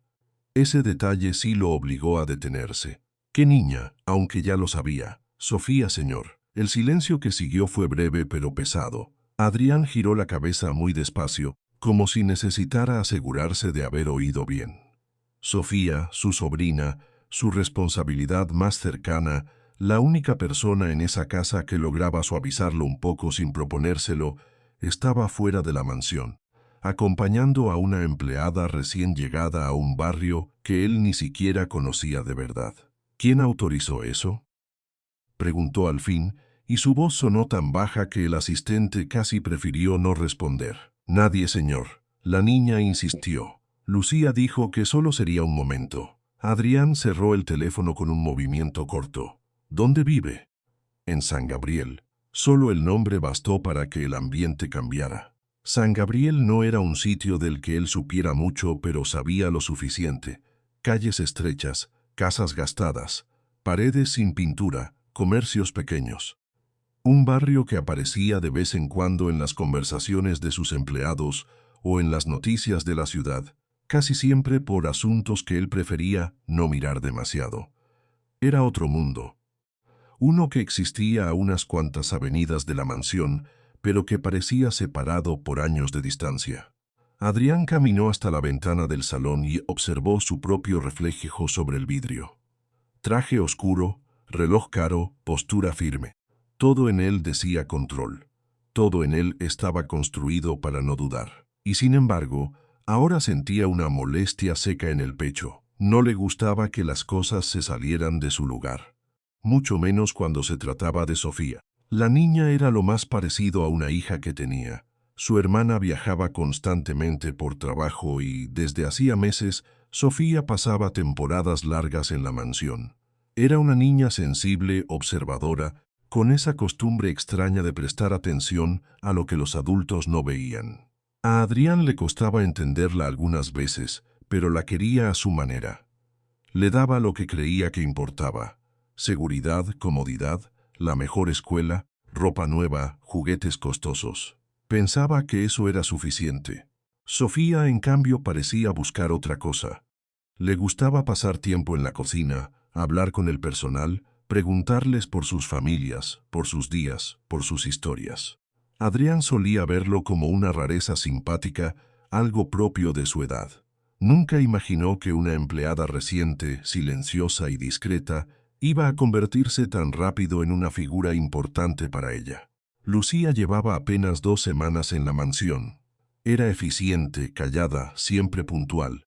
Ese detalle sí lo obligó a detenerse. ¿Qué niña? Aunque ya lo sabía. Sofía, señor. El silencio que siguió fue breve pero pesado. Adrián giró la cabeza muy despacio, como si necesitara asegurarse de haber oído bien. Sofía, su sobrina, su responsabilidad más cercana, la única persona en esa casa que lograba suavizarlo un poco sin proponérselo, estaba fuera de la mansión, acompañando a una empleada recién llegada a un barrio que él ni siquiera conocía de verdad. ¿Quién autorizó eso?, preguntó al fin, y su voz sonó tan baja que el asistente casi prefirió no responder. «Nadie, señor». La niña insistió. Lucía dijo que solo sería un momento. Adrián cerró el teléfono con un movimiento corto. «¿Dónde vive?» «En San Gabriel». Solo el nombre bastó para que el ambiente cambiara. San Gabriel no era un sitio del que él supiera mucho, pero sabía lo suficiente. Calles estrechas, casas gastadas, paredes sin pintura, comercios pequeños. Un barrio que aparecía de vez en cuando en las conversaciones de sus empleados o en las noticias de la ciudad, casi siempre por asuntos que él prefería no mirar demasiado. Era otro mundo. Uno que existía a unas cuantas avenidas de la mansión, pero que parecía separado por años de distancia. Adrián caminó hasta la ventana del salón y observó su propio reflejo sobre el vidrio. Traje oscuro, reloj caro, postura firme. Todo en él decía control. Todo en él estaba construido para no dudar. Y sin embargo, ahora sentía una molestia seca en el pecho. No le gustaba que las cosas se salieran de su lugar. Mucho menos cuando se trataba de Sofía. La niña era lo más parecido a una hija que tenía. Su hermana viajaba constantemente por trabajo y, desde hacía meses, Sofía pasaba temporadas largas en la mansión. Era una niña sensible, observadora, con esa costumbre extraña de prestar atención a lo que los adultos no veían. A Adrián le costaba entenderla algunas veces, pero la quería a su manera. Le daba lo que creía que importaba: seguridad, comodidad, la mejor escuela, ropa nueva, juguetes costosos. Pensaba que eso era suficiente. Sofía, en cambio, parecía buscar otra cosa. Le gustaba pasar tiempo en la cocina, hablar con el personal, preguntarles por sus familias, por sus días, por sus historias. Adrián solía verlo como una rareza simpática, algo propio de su edad. Nunca imaginó que una empleada reciente, silenciosa y discreta, iba a convertirse tan rápido en una figura importante para ella. Lucía llevaba apenas 2 semanas en la mansión. Era eficiente, callada, siempre puntual.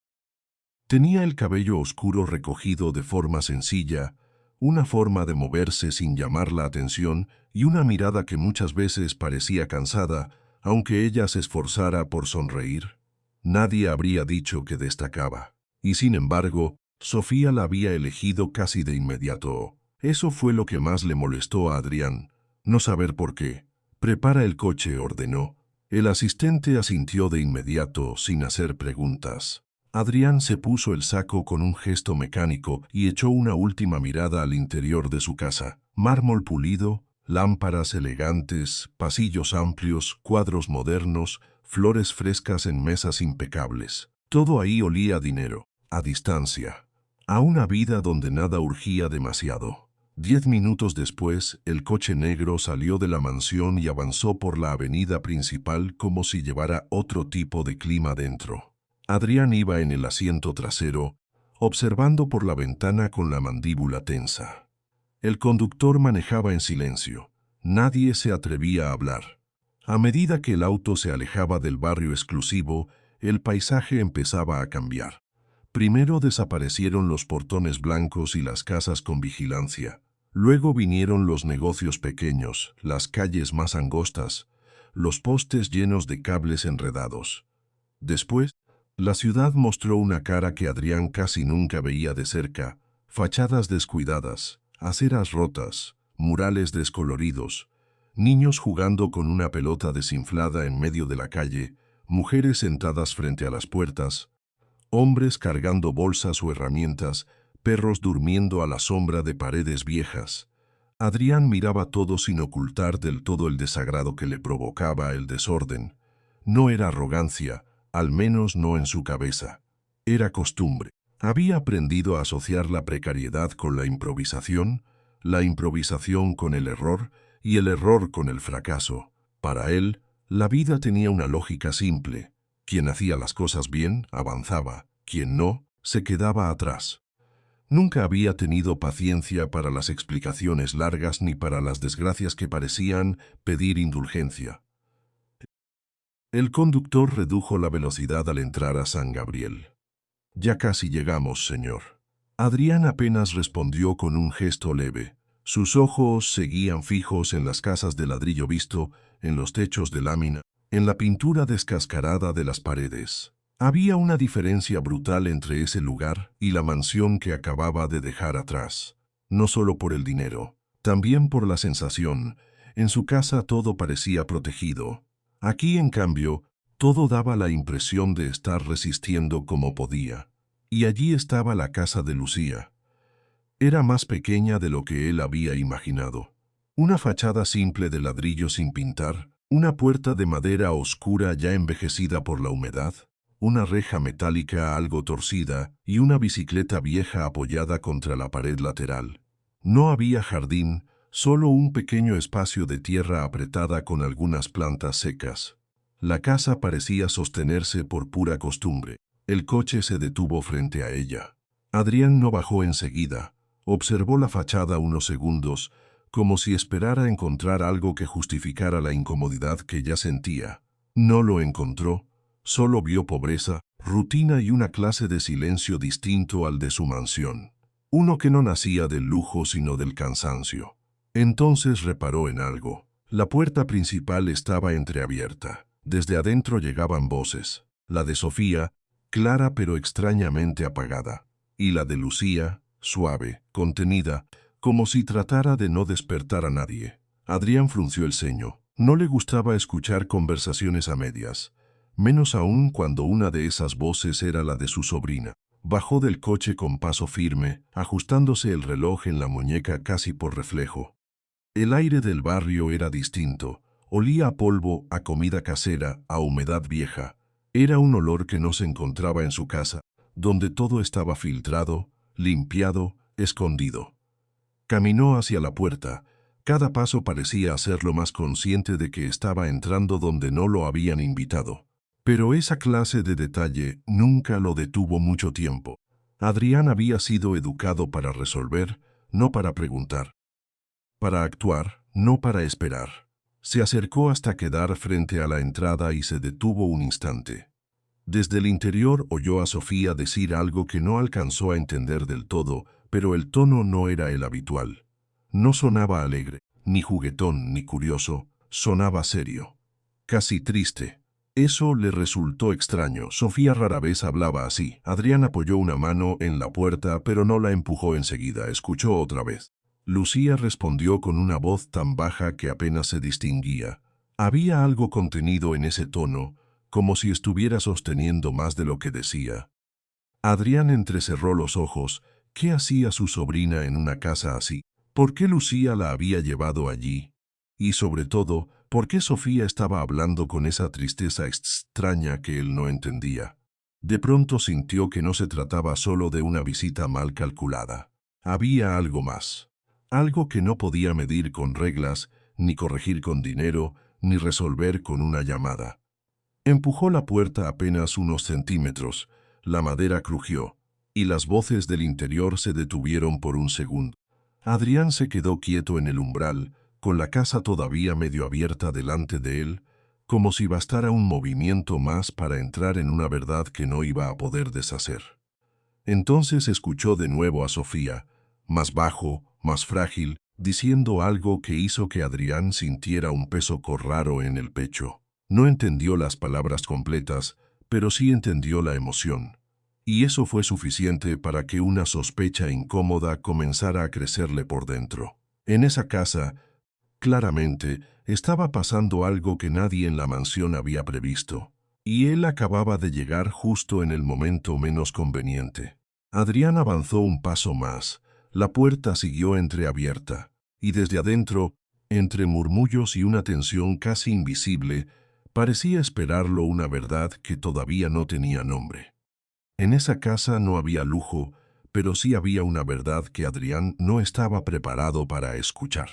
Tenía el cabello oscuro recogido de forma sencilla, una forma de moverse sin llamar la atención y una mirada que muchas veces parecía cansada, aunque ella se esforzara por sonreír. Nadie habría dicho que destacaba. Y sin embargo, Sofía la había elegido casi de inmediato. Eso fue lo que más le molestó a Adrián, no saber por qué. «Prepara el coche», ordenó. El asistente asintió de inmediato, sin hacer preguntas. Adrián se puso el saco con un gesto mecánico y echó una última mirada al interior de su casa. Mármol pulido, lámparas elegantes, pasillos amplios, cuadros modernos, flores frescas en mesas impecables. Todo ahí olía a dinero, a distancia, a una vida donde nada urgía demasiado. 10 minutos después, el coche negro salió de la mansión y avanzó por la avenida principal como si llevara otro tipo de clima dentro. Adrián iba en el asiento trasero, observando por la ventana con la mandíbula tensa. El conductor manejaba en silencio. Nadie se atrevía a hablar. A medida que el auto se alejaba del barrio exclusivo, el paisaje empezaba a cambiar. Primero desaparecieron los portones blancos y las casas con vigilancia. Luego vinieron los negocios pequeños, las calles más angostas, los postes llenos de cables enredados. Después, la ciudad mostró una cara que Adrián casi nunca veía de cerca: fachadas descuidadas, aceras rotas, murales descoloridos, niños jugando con una pelota desinflada en medio de la calle, mujeres sentadas frente a las puertas, hombres cargando bolsas o herramientas, perros durmiendo a la sombra de paredes viejas. Adrián miraba todo sin ocultar del todo el desagrado que le provocaba el desorden. No era arrogancia, al menos no en su cabeza. Era costumbre. Había aprendido a asociar la precariedad con la improvisación con el error y el error con el fracaso. Para él, la vida tenía una lógica simple. Quien hacía las cosas bien, avanzaba. Quien no, se quedaba atrás. Nunca había tenido paciencia para las explicaciones largas ni para las desgracias que parecían pedir indulgencia. El conductor redujo la velocidad al entrar a San Gabriel. «Ya casi llegamos, señor». Adrián apenas respondió con un gesto leve. Sus ojos seguían fijos en las casas de ladrillo visto, en los techos de lámina, en la pintura descascarada de las paredes. Había una diferencia brutal entre ese lugar y la mansión que acababa de dejar atrás. No solo por el dinero, también por la sensación. En su casa todo parecía protegido. Aquí, en cambio, todo daba la impresión de estar resistiendo como podía. Y allí estaba la casa de Lucía. Era más pequeña de lo que él había imaginado. Una fachada simple de ladrillo sin pintar, una puerta de madera oscura ya envejecida por la humedad, una reja metálica algo torcida y una bicicleta vieja apoyada contra la pared lateral. No había jardín, solo un pequeño espacio de tierra apretada con algunas plantas secas. La casa parecía sostenerse por pura costumbre. El coche se detuvo frente a ella. Adrián no bajó enseguida. Observó la fachada unos segundos, como si esperara encontrar algo que justificara la incomodidad que ya sentía. No lo encontró. Solo vio pobreza, rutina y una clase de silencio distinto al de su mansión. Uno que no nacía del lujo sino del cansancio. Entonces reparó en algo. La puerta principal estaba entreabierta. Desde adentro llegaban voces. La de Sofía, clara pero extrañamente apagada. Y la de Lucía, suave, contenida, como si tratara de no despertar a nadie. Adrián frunció el ceño. No le gustaba escuchar conversaciones a medias, menos aún cuando una de esas voces era la de su sobrina. Bajó del coche con paso firme, ajustándose el reloj en la muñeca casi por reflejo. El aire del barrio era distinto. Olía a polvo, a comida casera, a humedad vieja. Era un olor que no se encontraba en su casa, donde todo estaba filtrado, limpiado, escondido. Caminó hacia la puerta. Cada paso parecía hacerlo más consciente de que estaba entrando donde no lo habían invitado. Pero esa clase de detalle nunca lo detuvo mucho tiempo. Adrián había sido educado para resolver, no para preguntar. Para actuar, no para esperar. Se acercó hasta quedar frente a la entrada y se detuvo un instante. Desde el interior oyó a Sofía decir algo que no alcanzó a entender del todo, pero el tono no era el habitual. No sonaba alegre, ni juguetón, ni curioso, sonaba serio. Casi triste. Eso le resultó extraño. Sofía rara vez hablaba así. Adrián apoyó una mano en la puerta, pero no la empujó enseguida. Escuchó otra vez. Lucía respondió con una voz tan baja que apenas se distinguía. Había algo contenido en ese tono, como si estuviera sosteniendo más de lo que decía. Adrián entrecerró los ojos. ¿Qué hacía su sobrina en una casa así? ¿Por qué Lucía la había llevado allí? Y sobre todo, ¿por qué Sofía estaba hablando con esa tristeza extraña que él no entendía? De pronto sintió que no se trataba solo de una visita mal calculada. Había algo más. Algo que no podía medir con reglas, ni corregir con dinero, ni resolver con una llamada. Empujó la puerta apenas unos centímetros, la madera crujió, y las voces del interior se detuvieron por un segundo. Adrián se quedó quieto en el umbral, con la casa todavía medio abierta delante de él, como si bastara un movimiento más para entrar en una verdad que no iba a poder deshacer. Entonces escuchó de nuevo a Sofía, más bajo, más frágil, diciendo algo que hizo que Adrián sintiera un peso raro en el pecho. No entendió las palabras completas, pero sí entendió la emoción. Y eso fue suficiente para que una sospecha incómoda comenzara a crecerle por dentro. En esa casa, claramente, estaba pasando algo que nadie en la mansión había previsto. Y él acababa de llegar justo en el momento menos conveniente. Adrián avanzó un paso más. La puerta siguió entreabierta, y desde adentro, entre murmullos y una tensión casi invisible, parecía esperarlo una verdad que todavía no tenía nombre. En esa casa no había lujo, pero sí había una verdad que Adrián no estaba preparado para escuchar.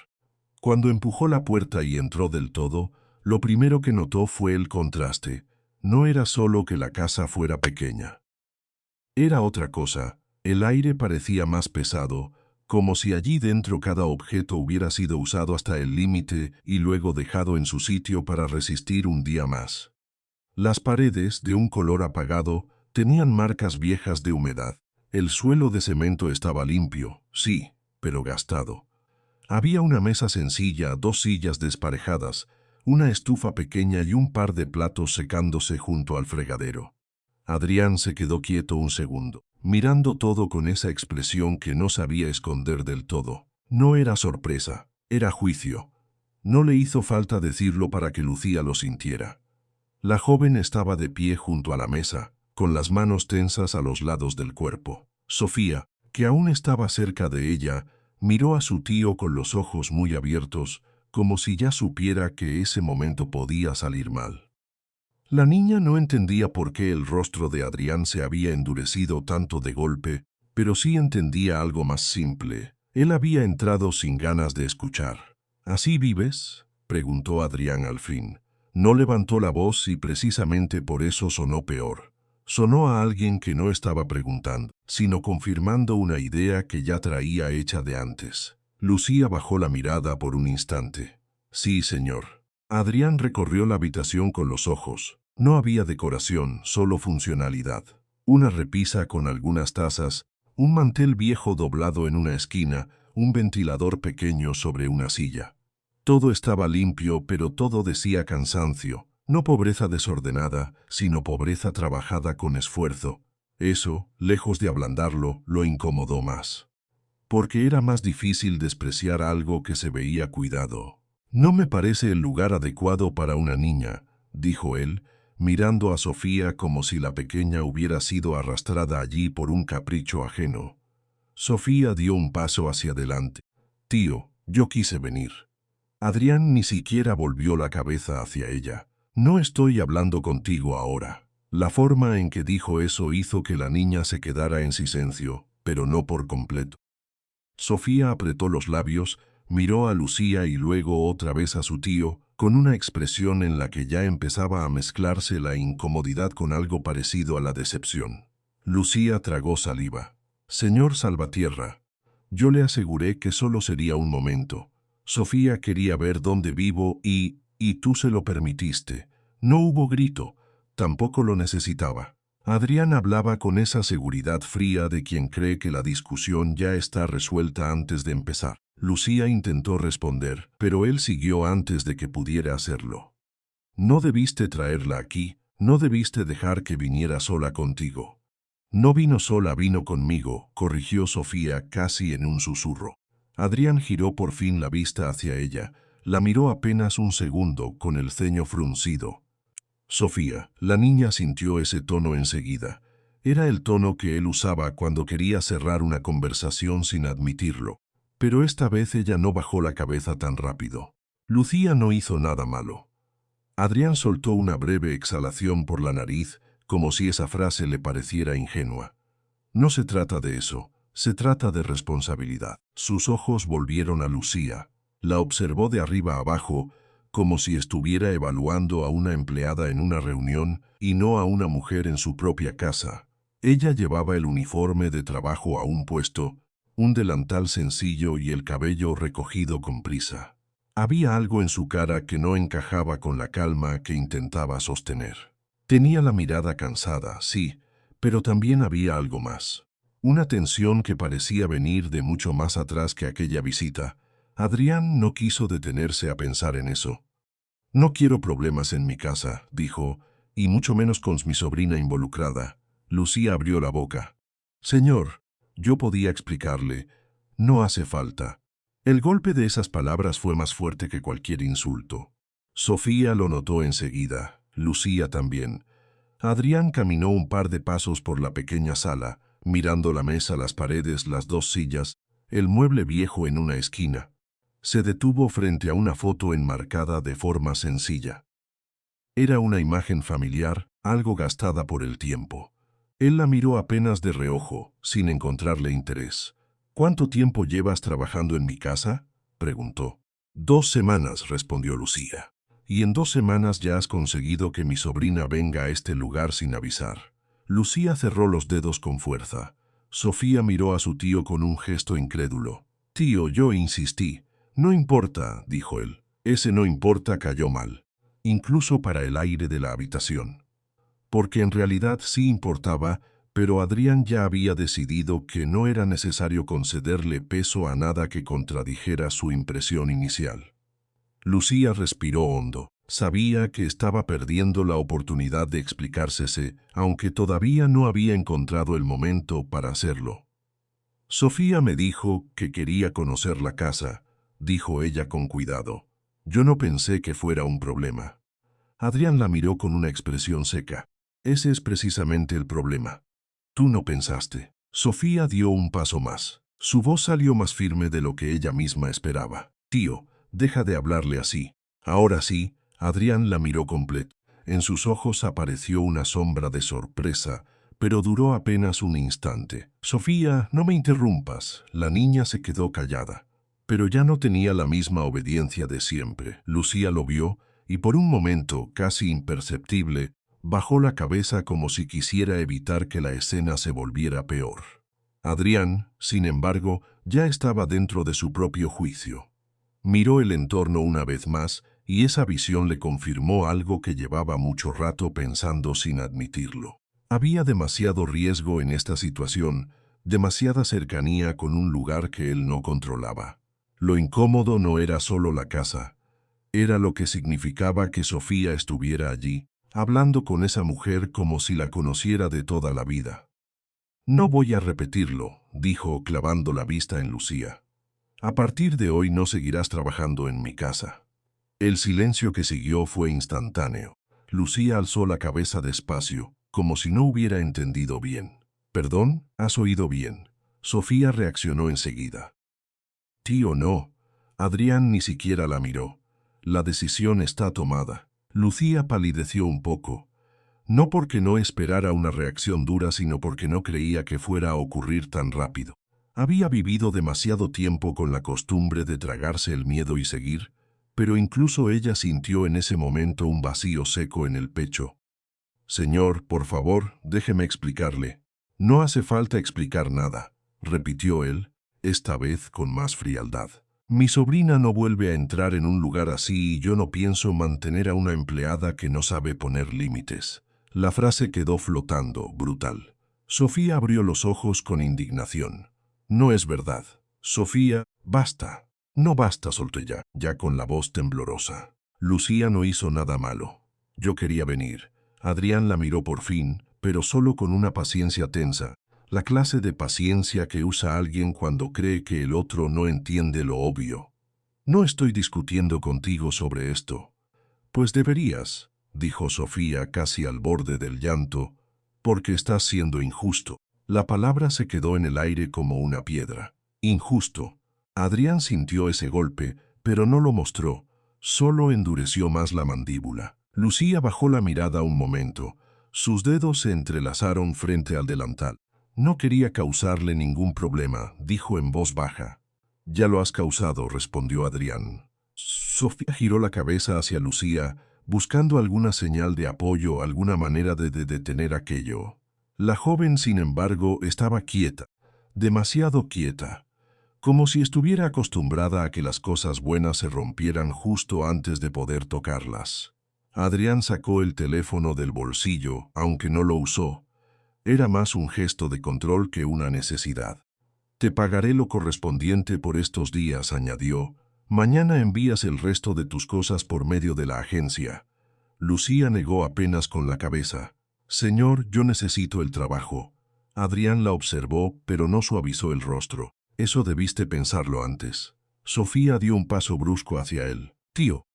Cuando empujó la puerta y entró del todo, lo primero que notó fue el contraste. No era solo que la casa fuera pequeña. Era otra cosa. El aire parecía más pesado, como si allí dentro cada objeto hubiera sido usado hasta el límite y luego dejado en su sitio para resistir un día más. Las paredes, de un color apagado, tenían marcas viejas de humedad. El suelo de cemento estaba limpio, sí, pero gastado. Había una mesa sencilla, dos sillas desparejadas, una estufa pequeña y un par de platos secándose junto al fregadero. Adrián se quedó quieto un segundo, mirando todo con esa expresión que no sabía esconder del todo. No era sorpresa, era juicio. No le hizo falta decirlo para que Lucía lo sintiera. La joven estaba de pie junto a la mesa, con las manos tensas a los lados del cuerpo. Sofía, que aún estaba cerca de ella, miró a su tío con los ojos muy abiertos, como si ya supiera que ese momento podía salir mal. La niña no entendía por qué el rostro de Adrián se había endurecido tanto de golpe, pero sí entendía algo más simple. Él había entrado sin ganas de escuchar. ¿Así vives?, preguntó Adrián al fin. No levantó la voz y precisamente por eso sonó peor. Sonó a alguien que no estaba preguntando, sino confirmando una idea que ya traía hecha de antes. Lucía bajó la mirada por un instante. Sí, señor. Adrián recorrió la habitación con los ojos. No había decoración, solo funcionalidad. Una repisa con algunas tazas, un mantel viejo doblado en una esquina, un ventilador pequeño sobre una silla. Todo estaba limpio, pero todo decía cansancio. No pobreza desordenada, sino pobreza trabajada con esfuerzo. Eso, lejos de ablandarlo, lo incomodó más. porque era más difícil despreciar algo que se veía cuidado. «No me parece el lugar adecuado para una niña», dijo él, mirando a Sofía como si la pequeña hubiera sido arrastrada allí por un capricho ajeno. Sofía dio un paso hacia adelante. «Tío, yo quise venir». Adrián ni siquiera volvió la cabeza hacia ella. «No estoy hablando contigo ahora». La forma en que dijo eso hizo que la niña se quedara en silencio, pero no por completo. Sofía apretó los labios, miró a Lucía y luego otra vez a su tío, con una expresión en la que ya empezaba a mezclarse la incomodidad con algo parecido a la decepción. Lucía tragó saliva. «Señor Salvatierra, yo le aseguré que solo sería un momento. Sofía quería ver dónde vivo y tú se lo permitiste. No hubo grito, tampoco lo necesitaba». Adrián hablaba con esa seguridad fría de quien cree que la discusión ya está resuelta antes de empezar. Lucía intentó responder, pero él siguió antes de que pudiera hacerlo. «No debiste traerla aquí, no debiste dejar que viniera sola contigo». «No vino sola, vino conmigo», corrigió Sofía casi en un susurro. Adrián giró por fin la vista hacia ella, la miró apenas un segundo con el ceño fruncido. «Sofía», la niña sintió ese tono enseguida. Era el tono que él usaba cuando quería cerrar una conversación sin admitirlo. Pero esta vez ella no bajó la cabeza tan rápido. Lucía no hizo nada malo. Adrián soltó una breve exhalación por la nariz, como si esa frase le pareciera ingenua. «No se trata de eso, se trata de responsabilidad». Sus ojos volvieron a Lucía. La observó de arriba abajo, como si estuviera evaluando a una empleada en una reunión y no a una mujer en su propia casa. Ella llevaba el uniforme de trabajo aún puesto, un delantal sencillo y el cabello recogido con prisa. Había algo en su cara que no encajaba con la calma que intentaba sostener. Tenía la mirada cansada, sí, pero también había algo más. Una tensión que parecía venir de mucho más atrás que aquella visita. Adrián no quiso detenerse a pensar en eso. «No quiero problemas en mi casa», dijo, «y mucho menos con mi sobrina involucrada». Lucía abrió la boca. «Señor», yo podía explicarle, «no hace falta». El golpe de esas palabras fue más fuerte que cualquier insulto. Sofía lo notó enseguida, Lucía también. Adrián caminó un par de pasos por la pequeña sala, mirando la mesa, las paredes, las dos sillas, el mueble viejo en una esquina. Se detuvo frente a una foto enmarcada de forma sencilla. Era una imagen familiar, algo gastada por el tiempo. Él la miró apenas de reojo, sin encontrarle interés. «¿Cuánto tiempo llevas trabajando en mi casa?», preguntó. «2 semanas», respondió Lucía. «Y en 2 semanas ya has conseguido que mi sobrina venga a este lugar sin avisar». Lucía cerró los dedos con fuerza. Sofía miró a su tío con un gesto incrédulo. «Tío, yo insistí». «No importa», dijo él. Ese «no importa» cayó mal, incluso para el aire de la habitación. Porque en realidad sí importaba, pero Adrián ya había decidido que no era necesario concederle peso a nada que contradijera su impresión inicial. Lucía respiró hondo. Sabía que estaba perdiendo la oportunidad de explicársese, aunque todavía no había encontrado el momento para hacerlo. «Sofía me dijo que quería conocer la casa», dijo ella con cuidado. «Yo no pensé que fuera un problema». Adrián la miró con una expresión seca. «Ese es precisamente el problema. Tú no pensaste». Sofía dio un paso más. Su voz salió más firme de lo que ella misma esperaba. «Tío, deja de hablarle así». Ahora sí, Adrián la miró completo. En sus ojos apareció una sombra de sorpresa, pero duró apenas un instante. «Sofía, no me interrumpas». La niña se quedó callada. Pero ya no tenía la misma obediencia de siempre. Lucía lo vio y por un momento, casi imperceptible, bajó la cabeza como si quisiera evitar que la escena se volviera peor. Adrián, sin embargo, ya estaba dentro de su propio juicio. Miró el entorno una vez más y esa visión le confirmó algo que llevaba mucho rato pensando sin admitirlo. Había demasiado riesgo en esta situación, demasiada cercanía con un lugar que él no controlaba. Lo incómodo no era solo la casa, era lo que significaba que Sofía estuviera allí, hablando con esa mujer como si la conociera de toda la vida. «No voy a repetirlo», dijo clavando la vista en Lucía. A partir de hoy no seguirás trabajando en mi casa. El silencio que siguió fue instantáneo. Lucía alzó la cabeza despacio, como si no hubiera entendido bien. «Perdón, has oído bien». Sofía reaccionó enseguida. «Tío, no». Adrián ni siquiera la miró. «La decisión está tomada». Lucía palideció un poco. No porque no esperara una reacción dura, sino porque no creía que fuera a ocurrir tan rápido. Había vivido demasiado tiempo con la costumbre de tragarse el miedo y seguir, pero incluso ella sintió en ese momento un vacío seco en el pecho. «Señor, por favor, déjeme explicarle». «No hace falta explicar nada», repitió él, esta vez con más frialdad. «Mi sobrina no vuelve a entrar en un lugar así y yo no pienso mantener a una empleada que no sabe poner límites». La frase quedó flotando, brutal. Sofía abrió los ojos con indignación. «No es verdad. Sofía, basta». «No basta», solté ya con la voz temblorosa. «Lucía no hizo nada malo. Yo quería venir». Adrián la miró por fin, pero solo con una paciencia tensa, la clase de paciencia que usa alguien cuando cree que el otro no entiende lo obvio. «No estoy discutiendo contigo sobre esto». «Pues deberías», dijo Sofía casi al borde del llanto, «porque estás siendo injusto». La palabra se quedó en el aire como una piedra. «Injusto». Adrián sintió ese golpe, pero no lo mostró, solo endureció más la mandíbula. Lucía bajó la mirada un momento. Sus dedos se entrelazaron frente al delantal. «No quería causarle ningún problema», dijo en voz baja. «Ya lo has causado», respondió Adrián. Sofía giró la cabeza hacia Lucía, buscando alguna señal de apoyo, alguna manera de detener aquello. La joven, sin embargo, estaba quieta, demasiado quieta, como si estuviera acostumbrada a que las cosas buenas se rompieran justo antes de poder tocarlas. Adrián sacó el teléfono del bolsillo, aunque no lo usó. Era más un gesto de control que una necesidad. «Te pagaré lo correspondiente por estos días», añadió. «Mañana envías el resto de tus cosas por medio de la agencia». Lucía negó apenas con la cabeza. «Señor, yo necesito el trabajo». Adrián la observó, pero no suavizó el rostro. «Eso debiste pensarlo antes». Sofía dio un paso brusco hacia él. «Tío».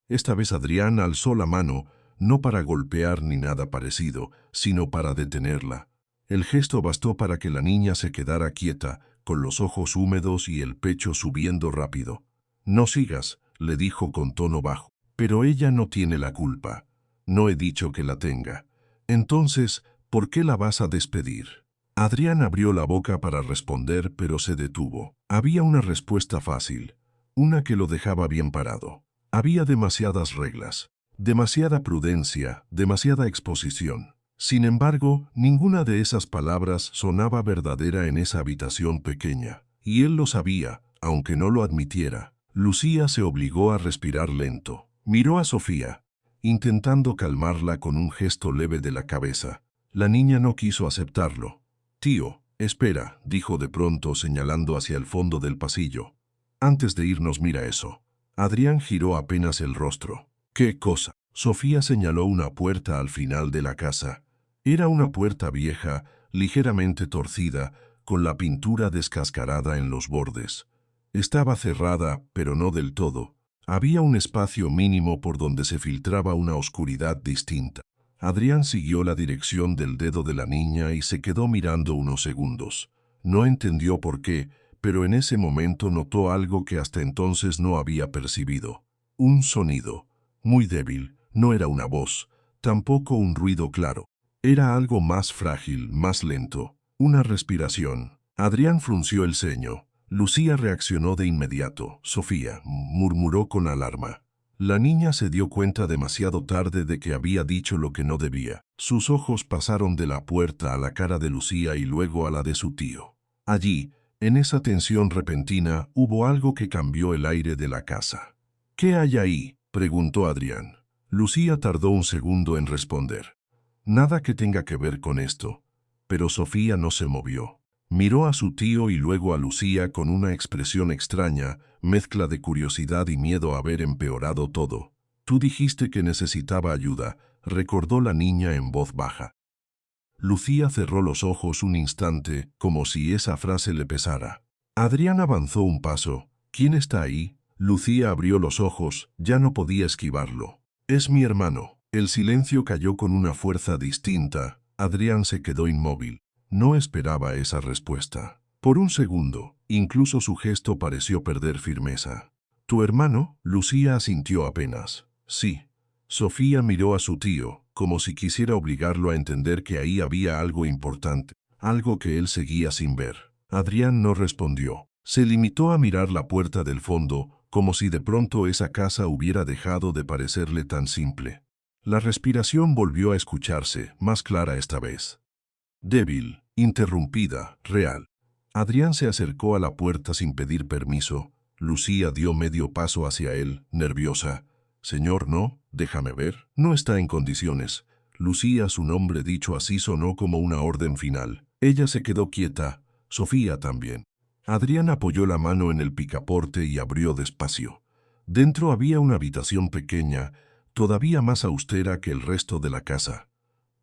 Esta vez Adrián alzó la mano, no para golpear ni nada parecido, sino para detenerla. El gesto bastó para que la niña se quedara quieta, con los ojos húmedos y el pecho subiendo rápido. «No sigas», le dijo con tono bajo. «Pero ella no tiene la culpa». «No he dicho que la tenga». «Entonces, ¿por qué la vas a despedir?» Adrián abrió la boca para responder, pero se detuvo. Había una respuesta fácil, una que lo dejaba bien parado. Había demasiadas reglas, demasiada prudencia, demasiada exposición. Sin embargo, ninguna de esas palabras sonaba verdadera en esa habitación pequeña. Y él lo sabía, aunque no lo admitiera. Lucía se obligó a respirar lento. Miró a Sofía, intentando calmarla con un gesto leve de la cabeza. La niña no quiso aceptarlo. «Tío, espera», dijo de pronto señalando hacia el fondo del pasillo. «Antes de irnos mira eso». Adrián giró apenas el rostro. «¿Qué cosa?» Sofía señaló una puerta al final de la casa. Era una puerta vieja, ligeramente torcida, con la pintura descascarada en los bordes. Estaba cerrada, pero no del todo. Había un espacio mínimo por donde se filtraba una oscuridad distinta. Adrián siguió la dirección del dedo de la niña y se quedó mirando unos segundos. No entendió por qué, pero en ese momento notó algo que hasta entonces no había percibido. Un sonido, muy débil, no era una voz, tampoco un ruido claro. Era algo más frágil, más lento, una respiración. Adrián frunció el ceño. Lucía reaccionó de inmediato. «Sofía», murmuró con alarma. La niña se dio cuenta demasiado tarde de que había dicho lo que no debía. Sus ojos pasaron de la puerta a la cara de Lucía y luego a la de su tío. Allí, en esa tensión repentina, hubo algo que cambió el aire de la casa. «¿Qué hay ahí?», preguntó Adrián. Lucía tardó un segundo en responder. «Nada que tenga que ver con esto». Pero Sofía no se movió. Miró a su tío y luego a Lucía con una expresión extraña, mezcla de curiosidad y miedo a haber empeorado todo. «Tú dijiste que necesitaba ayuda», recordó la niña en voz baja. Lucía cerró los ojos un instante, como si esa frase le pesara. Adrián avanzó un paso. ¿Quién está ahí? Lucía abrió los ojos, ya no podía esquivarlo. Es mi hermano. El silencio cayó con una fuerza distinta. Adrián se quedó inmóvil. No esperaba esa respuesta. Por un segundo, incluso su gesto pareció perder firmeza. ¿Tu hermano? Lucía asintió apenas. Sí. Sofía miró a su tío, como si quisiera obligarlo a entender que ahí había algo importante, algo que él seguía sin ver. Adrián no respondió. Se limitó a mirar la puerta del fondo, como si de pronto esa casa hubiera dejado de parecerle tan simple. La respiración volvió a escucharse, más clara esta vez. Débil, interrumpida, real. Adrián se acercó a la puerta sin pedir permiso. Lucía dio medio paso hacia él, nerviosa. Señor, no, déjame ver. No está en condiciones. Lucía, su nombre dicho así sonó como una orden final. Ella se quedó quieta, Sofía también. Adrián apoyó la mano en el picaporte y abrió despacio. Dentro había una habitación pequeña, todavía más austera que el resto de la casa.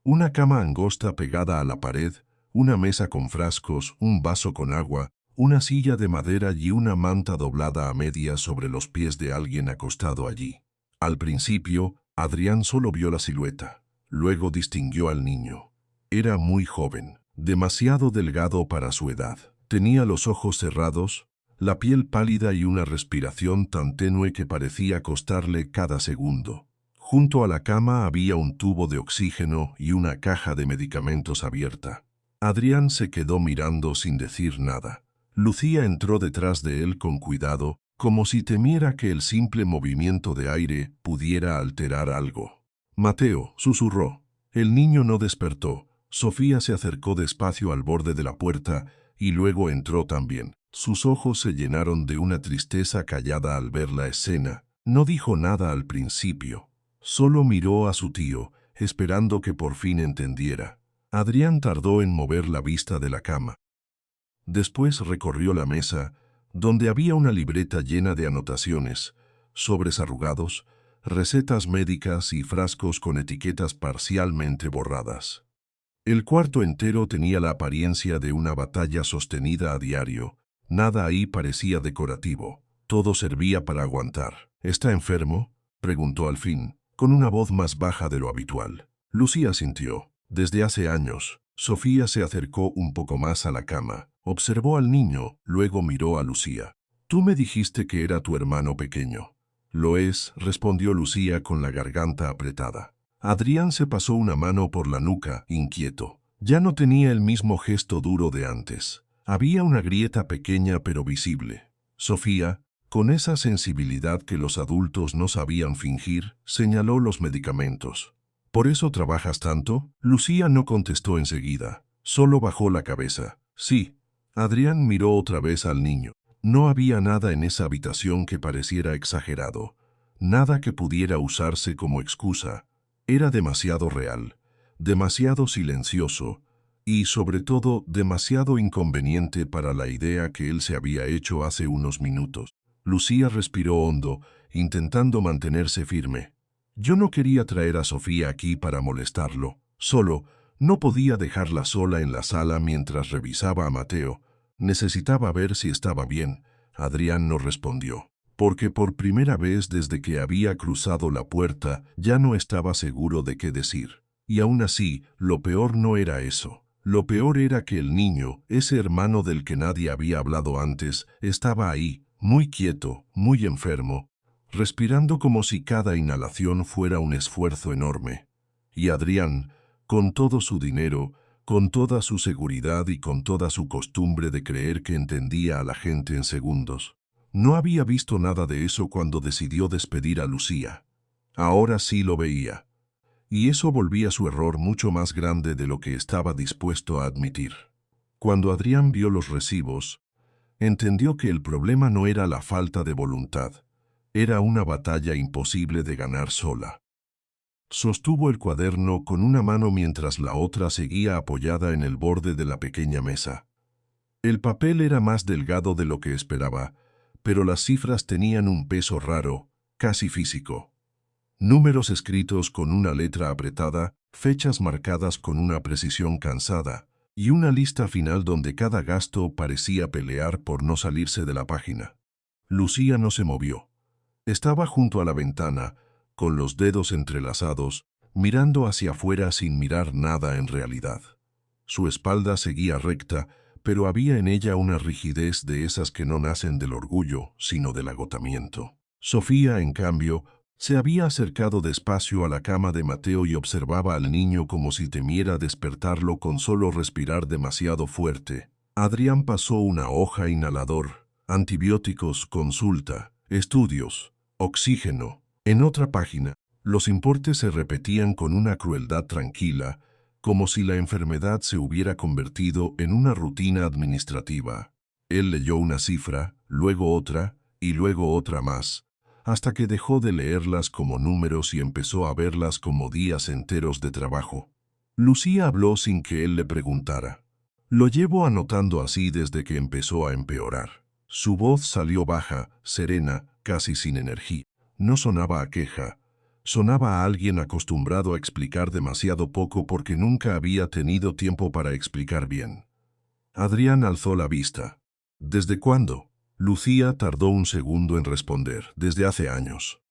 Una cama angosta pegada a la pared, una mesa con frascos, un vaso con agua, una silla de madera y una manta doblada a medias sobre los pies de alguien acostado allí. Al principio, Adrián solo vio la silueta. Luego distinguió al niño. Era muy joven, demasiado delgado para su edad. Tenía los ojos cerrados, la piel pálida y una respiración tan tenue que parecía costarle cada segundo. Junto a la cama había un tubo de oxígeno y una caja de medicamentos abierta. Adrián se quedó mirando sin decir nada. Lucía entró detrás de él con cuidado, como si temiera que el simple movimiento de aire pudiera alterar algo. Mateo, susurró. El niño no despertó. Sofía se acercó despacio al borde de la puerta y luego entró también. Sus ojos se llenaron de una tristeza callada al ver la escena. No dijo nada al principio. Solo miró a su tío, esperando que por fin entendiera. Adrián tardó en mover la vista de la cama. Después recorrió la mesa, donde había una libreta llena de anotaciones, sobres arrugados, recetas médicas y frascos con etiquetas parcialmente borradas. El cuarto entero tenía la apariencia de una batalla sostenida a diario. Nada ahí parecía decorativo. Todo servía para aguantar. ¿Está enfermo?, preguntó al fin, con una voz más baja de lo habitual. Lucía asintió. Desde hace años. Sofía se acercó un poco más a la cama. Observó al niño, luego miró a Lucía. Tú me dijiste que era tu hermano pequeño. Lo es, respondió Lucía con la garganta apretada. Adrián se pasó una mano por la nuca, inquieto. Ya no tenía el mismo gesto duro de antes. Había una grieta pequeña pero visible. Sofía, con esa sensibilidad que los adultos no sabían fingir, señaló los medicamentos. ¿Por eso trabajas tanto? Lucía no contestó enseguida. Solo bajó la cabeza. Sí. Adrián miró otra vez al niño. No había nada en esa habitación que pareciera exagerado. Nada que pudiera usarse como excusa. Era demasiado real, demasiado silencioso y, sobre todo, demasiado inconveniente para la idea que él se había hecho hace unos minutos. Lucía respiró hondo, intentando mantenerse firme. Yo no quería traer a Sofía aquí para molestarlo. Solo, no podía dejarla sola en la sala mientras revisaba a Mateo. Necesitaba ver si estaba bien. Adrián no respondió. Porque por primera vez desde que había cruzado la puerta ya no estaba seguro de qué decir. Y aún así, lo peor no era eso. Lo peor era que el niño, ese hermano del que nadie había hablado antes, estaba ahí, muy quieto, muy enfermo, respirando como si cada inhalación fuera un esfuerzo enorme. Y Adrián, con todo su dinero, con toda su seguridad y con toda su costumbre de creer que entendía a la gente en segundos, no había visto nada de eso cuando decidió despedir a Lucía. Ahora sí lo veía. Y eso volvía su error mucho más grande de lo que estaba dispuesto a admitir. Cuando Adrián vio los recibos, entendió que el problema no era la falta de voluntad. Era una batalla imposible de ganar sola. Sostuvo el cuaderno con una mano mientras la otra seguía apoyada en el borde de la pequeña mesa. El papel era más delgado de lo que esperaba, pero las cifras tenían un peso raro, casi físico. Números escritos con una letra apretada, fechas marcadas con una precisión cansada, y una lista final donde cada gasto parecía pelear por no salirse de la página. Lucía no se movió. Estaba junto a la ventana, con los dedos entrelazados, mirando hacia afuera sin mirar nada en realidad. Su espalda seguía recta, pero había en ella una rigidez de esas que no nacen del orgullo, sino del agotamiento. Sofía, en cambio, se había acercado despacio a la cama de Mateo y observaba al niño como si temiera despertarlo con solo respirar demasiado fuerte. Adrián pasó una hoja inhalador, antibióticos, consulta, estudios, oxígeno. En otra página, los importes se repetían con una crueldad tranquila, como si la enfermedad se hubiera convertido en una rutina administrativa. Él leyó una cifra, luego otra, y luego otra más, hasta que dejó de leerlas como números y empezó a verlas como días enteros de trabajo. Lucía habló sin que él le preguntara. Lo llevo anotando así desde que empezó a empeorar. Su voz salió baja, serena, casi sin energía. No sonaba a queja. Sonaba a alguien acostumbrado a explicar demasiado poco porque nunca había tenido tiempo para explicar bien. Adrián alzó la vista. ¿Desde cuándo? Lucía tardó un segundo en responder. Desde hace años.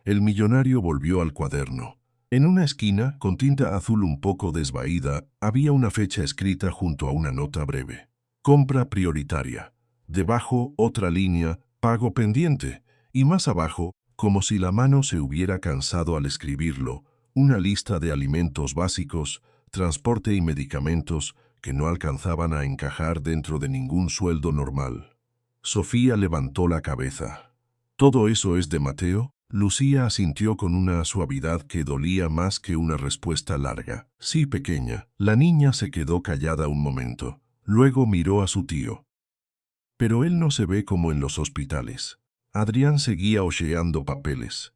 El millonario volvió al cuaderno. En una esquina, con tinta azul un poco desvaída, había una fecha escrita junto a una nota breve. Compra prioritaria. Debajo, otra línea, pago pendiente. Y más abajo, como si la mano se hubiera cansado al escribirlo, una lista de alimentos básicos, transporte y medicamentos que no alcanzaban a encajar dentro de ningún sueldo normal. Sofía levantó la cabeza. ¿Todo eso es de Mateo? Lucía asintió con una suavidad que dolía más que una respuesta larga. Sí, pequeña. La niña se quedó callada un momento. Luego miró a su tío. Pero él no se ve como en los hospitales. Adrián seguía hojeando papeles.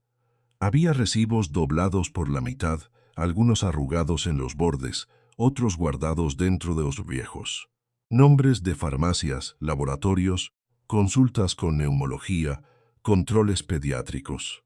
Había recibos doblados por la mitad, algunos arrugados en los bordes, otros guardados dentro de los viejos. Nombres de farmacias, laboratorios, consultas con neumología, controles pediátricos.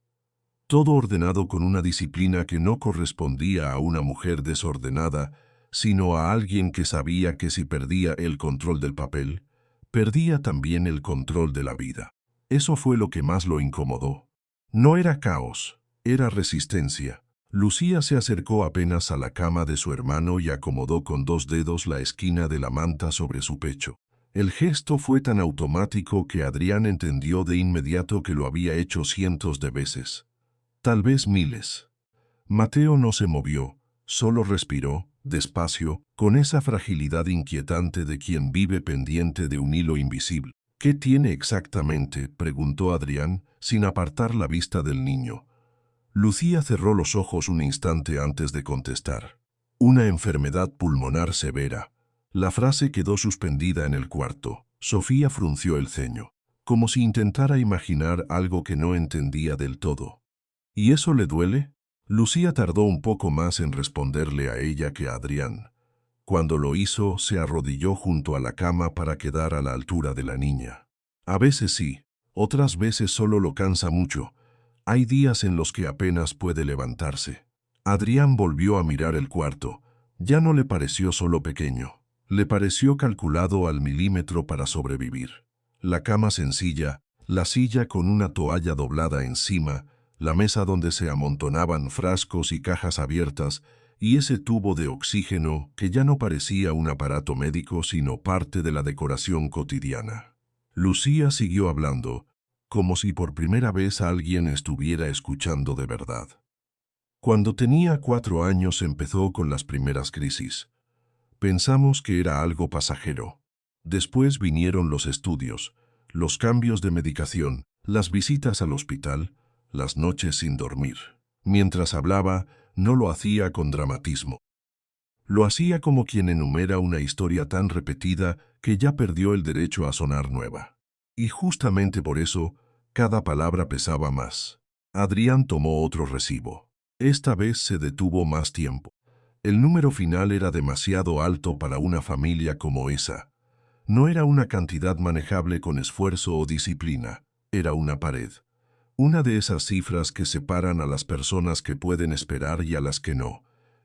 Todo ordenado con una disciplina que no correspondía a una mujer desordenada, sino a alguien que sabía que si perdía el control del papel, perdía también el control de la vida. Eso fue lo que más lo incomodó. No era caos, era resistencia. Lucía se acercó apenas a la cama de su hermano y acomodó con 2 dedos la esquina de la manta sobre su pecho. El gesto fue tan automático que Adrián entendió de inmediato que lo había hecho cientos de veces. Tal vez miles. Mateo no se movió, solo respiró, despacio, con esa fragilidad inquietante de quien vive pendiente de un hilo invisible. ¿Qué tiene exactamente?, preguntó Adrián, sin apartar la vista del niño. Lucía cerró los ojos un instante antes de contestar. Una enfermedad pulmonar severa. La frase quedó suspendida en el cuarto. Sofía frunció el ceño, como si intentara imaginar algo que no entendía del todo. ¿Y eso le duele? Lucía tardó un poco más en responderle a ella que a Adrián. Cuando lo hizo, se arrodilló junto a la cama para quedar a la altura de la niña. A veces sí, otras veces solo lo cansa mucho. Hay días en los que apenas puede levantarse. Adrián volvió a mirar el cuarto. Ya no le pareció solo pequeño. Le pareció calculado al milímetro para sobrevivir. La cama sencilla, la silla con una toalla doblada encima, la mesa donde se amontonaban frascos y cajas abiertas, y ese tubo de oxígeno que ya no parecía un aparato médico sino parte de la decoración cotidiana. Lucía siguió hablando, como si por primera vez alguien estuviera escuchando de verdad. Cuando tenía 4 años empezó con las primeras crisis. Pensamos que era algo pasajero. Después vinieron los estudios, los cambios de medicación, las visitas al hospital, las noches sin dormir. Mientras hablaba, no lo hacía con dramatismo. Lo hacía como quien enumera una historia tan repetida que ya perdió el derecho a sonar nueva. Y justamente por eso, cada palabra pesaba más. Adrián tomó otro recibo. Esta vez se detuvo más tiempo. El número final era demasiado alto para una familia como esa. No era una cantidad manejable con esfuerzo o disciplina. Era una pared. Una de esas cifras que separan a las personas que pueden esperar y a las que no.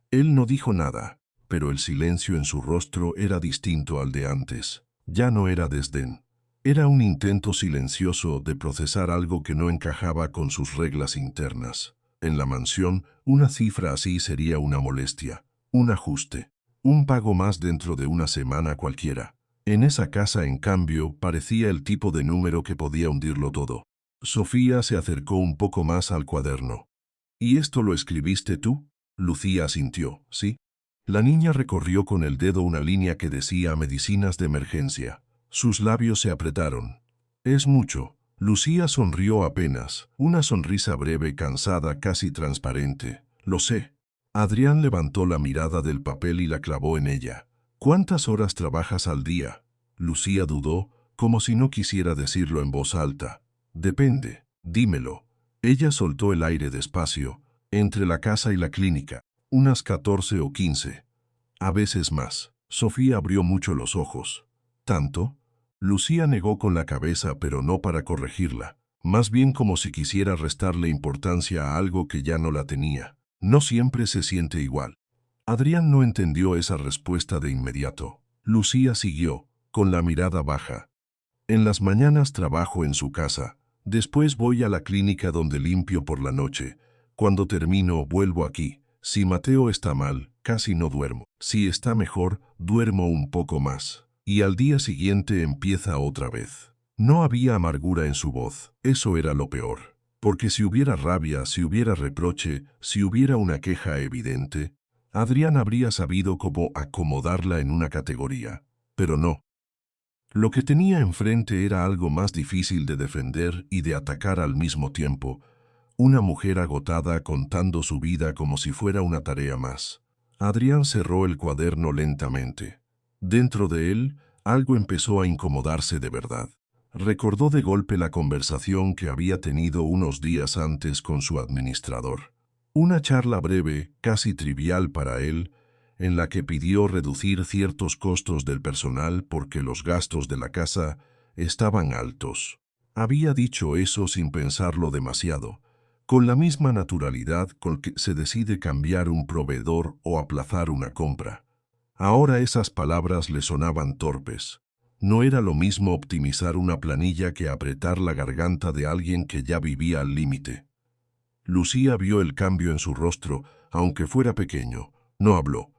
Él no dijo nada, pero el silencio en su rostro era distinto al de antes. Ya no era desdén. Era un intento silencioso de procesar algo que no encajaba con sus reglas internas. En la mansión, una cifra así sería una molestia, un ajuste, un pago más dentro de una semana cualquiera. En esa casa, en cambio, parecía el tipo de número que podía hundirlo todo. Sofía se acercó un poco más al cuaderno. ¿Y esto lo escribiste tú? Lucía asintió, ¿sí? La niña recorrió con el dedo una línea que decía medicinas de emergencia. Sus labios se apretaron. Es mucho. Lucía sonrió apenas, una sonrisa breve, cansada, casi transparente. Lo sé. Adrián levantó la mirada del papel y la clavó en ella. ¿Cuántas horas trabajas al día? Lucía dudó, como si no quisiera decirlo en voz alta. Depende, dímelo. Ella soltó el aire despacio, entre la casa y la clínica, unas 14 o 15. A veces más. Sofía abrió mucho los ojos. ¿Tanto? Lucía negó con la cabeza, pero no para corregirla, más bien como si quisiera restarle importancia a algo que ya no la tenía. No siempre se siente igual. Adrián no entendió esa respuesta de inmediato. Lucía siguió, con la mirada baja. En las mañanas trabajo en su casa. Después voy a la clínica donde limpio por la noche. Cuando termino, vuelvo aquí. Si Mateo está mal, casi no duermo. Si está mejor, duermo un poco más. Y al día siguiente empieza otra vez. No había amargura en su voz. Eso era lo peor. Porque si hubiera rabia, si hubiera reproche, si hubiera una queja evidente, Adrián habría sabido cómo acomodarla en una categoría. Pero no. Lo que tenía enfrente era algo más difícil de defender y de atacar al mismo tiempo. Una mujer agotada contando su vida como si fuera una tarea más. Adrián cerró el cuaderno lentamente. Dentro de él, algo empezó a incomodarse de verdad. Recordó de golpe la conversación que había tenido unos días antes con su administrador. Una charla breve, casi trivial para él, en la que pidió reducir ciertos costos del personal porque los gastos de la casa estaban altos. Había dicho eso sin pensarlo demasiado, con la misma naturalidad con que se decide cambiar un proveedor o aplazar una compra. Ahora esas palabras le sonaban torpes. No era lo mismo optimizar una planilla que apretar la garganta de alguien que ya vivía al límite. Lucía vio el cambio en su rostro, aunque fuera pequeño. No habló.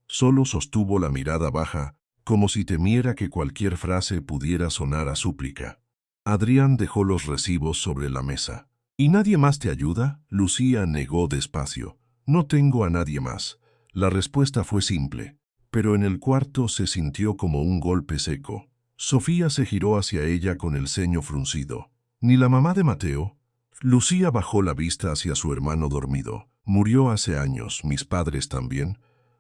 Solo sostuvo la mirada baja, como si temiera que cualquier frase pudiera sonar a súplica. Adrián dejó los recibos sobre la mesa. ¿Y nadie más te ayuda? Lucía negó despacio. No tengo a nadie más. La respuesta fue simple, pero en el cuarto se sintió como un golpe seco. Sofía se giró hacia ella con el ceño fruncido. ¿Ni la mamá de Mateo? Lucía bajó la vista hacia su hermano dormido. Murió hace años, mis padres también.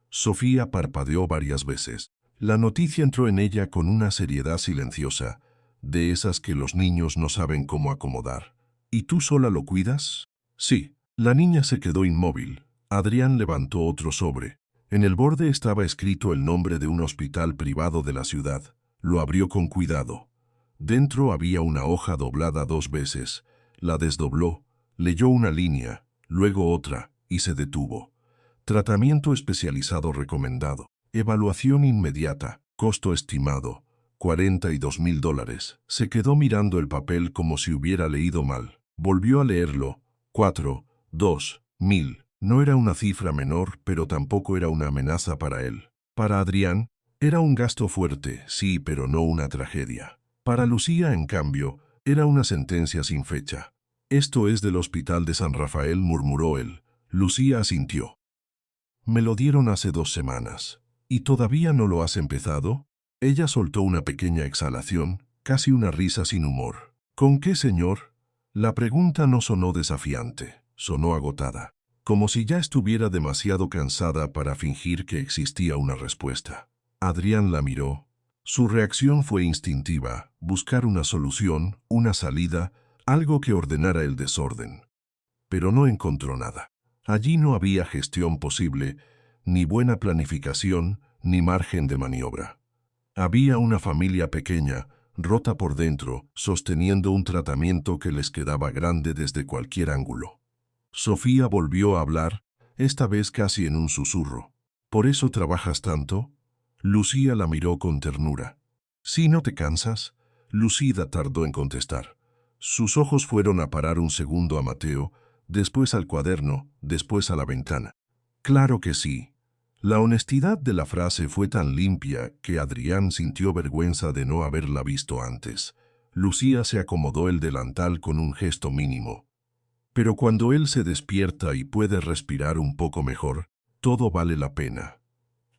Sofía parpadeó varias veces. La noticia entró en ella con una seriedad silenciosa, de esas que los niños no saben cómo acomodar. ¿Y tú sola lo cuidas? Sí. La niña se quedó inmóvil. Adrián levantó otro sobre. En el borde estaba escrito el nombre de un hospital privado de la ciudad. Lo abrió con cuidado. Dentro había una hoja doblada 2 veces. La desdobló, leyó una línea, luego otra, y se detuvo. Tratamiento especializado recomendado. Evaluación inmediata. Costo estimado. $42,000. Se quedó mirando el papel como si hubiera leído mal. Volvió a leerlo. 4,2 mil. No era una cifra menor, pero tampoco era una amenaza para él. Para Adrián, era un gasto fuerte, sí, pero no una tragedia. Para Lucía, en cambio, era una sentencia sin fecha. Esto es del Hospital de San Rafael, murmuró él. Lucía asintió. Me lo dieron hace 2 semanas. ¿Y todavía no lo has empezado? Ella soltó una pequeña exhalación, casi una risa sin humor. ¿Con qué, señor? La pregunta no sonó desafiante, sonó agotada, como si ya estuviera demasiado cansada para fingir que existía una respuesta. Adrián la miró. Su reacción fue instintiva, buscar una solución, una salida, algo que ordenara el desorden. Pero no encontró nada. Allí no había gestión posible, ni buena planificación, ni margen de maniobra. Había una familia pequeña, rota por dentro, sosteniendo un tratamiento que les quedaba grande desde cualquier ángulo. Sofía volvió a hablar, esta vez casi en un susurro. ¿Por eso trabajas tanto? Lucía la miró con ternura. ¿Sí no te cansas? Lucía tardó en contestar. Sus ojos fueron a parar un segundo a Mateo, después al cuaderno, después a la ventana. Claro que sí. La honestidad de la frase fue tan limpia que Adrián sintió vergüenza de no haberla visto antes. Lucía se acomodó el delantal con un gesto mínimo. Pero cuando él se despierta y puede respirar un poco mejor, todo vale la pena.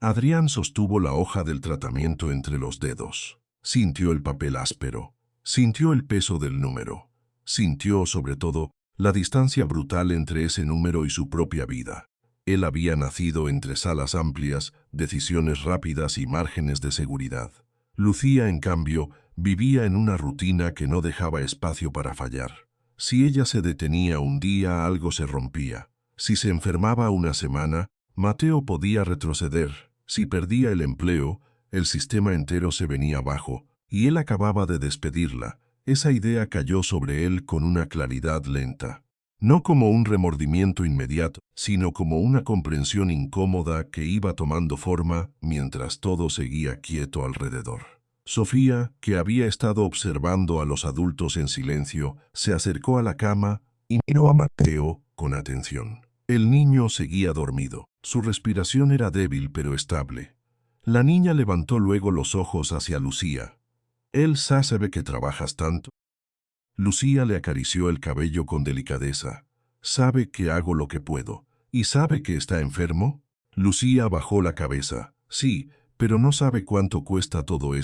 Adrián sostuvo la hoja del tratamiento entre los dedos. Sintió el papel áspero. Sintió el peso del número. Sintió, sobre todo, la distancia brutal entre ese número y su propia vida. Él había nacido entre salas amplias, decisiones rápidas y márgenes de seguridad. Lucía, en cambio, vivía en una rutina que no dejaba espacio para fallar. Si ella se detenía un día, algo se rompía. Si se enfermaba una semana, Mateo podía retroceder. Si perdía el empleo, el sistema entero se venía abajo, y él acababa de despedirla. Esa idea cayó sobre él con una claridad lenta. No como un remordimiento inmediato, sino como una comprensión incómoda que iba tomando forma mientras todo seguía quieto alrededor. Sofía, que había estado observando a los adultos en silencio, se acercó a la cama y miró a Mateo con atención. El niño seguía dormido. Su respiración era débil pero estable. La niña levantó luego los ojos hacia Lucía. «¿Él sabe que trabajas tanto?» Lucía le acarició el cabello con delicadeza. «¿Sabe que hago lo que puedo? ¿Y sabe que está enfermo?» Lucía bajó la cabeza. «Sí, pero no sabe cuánto cuesta todo eso».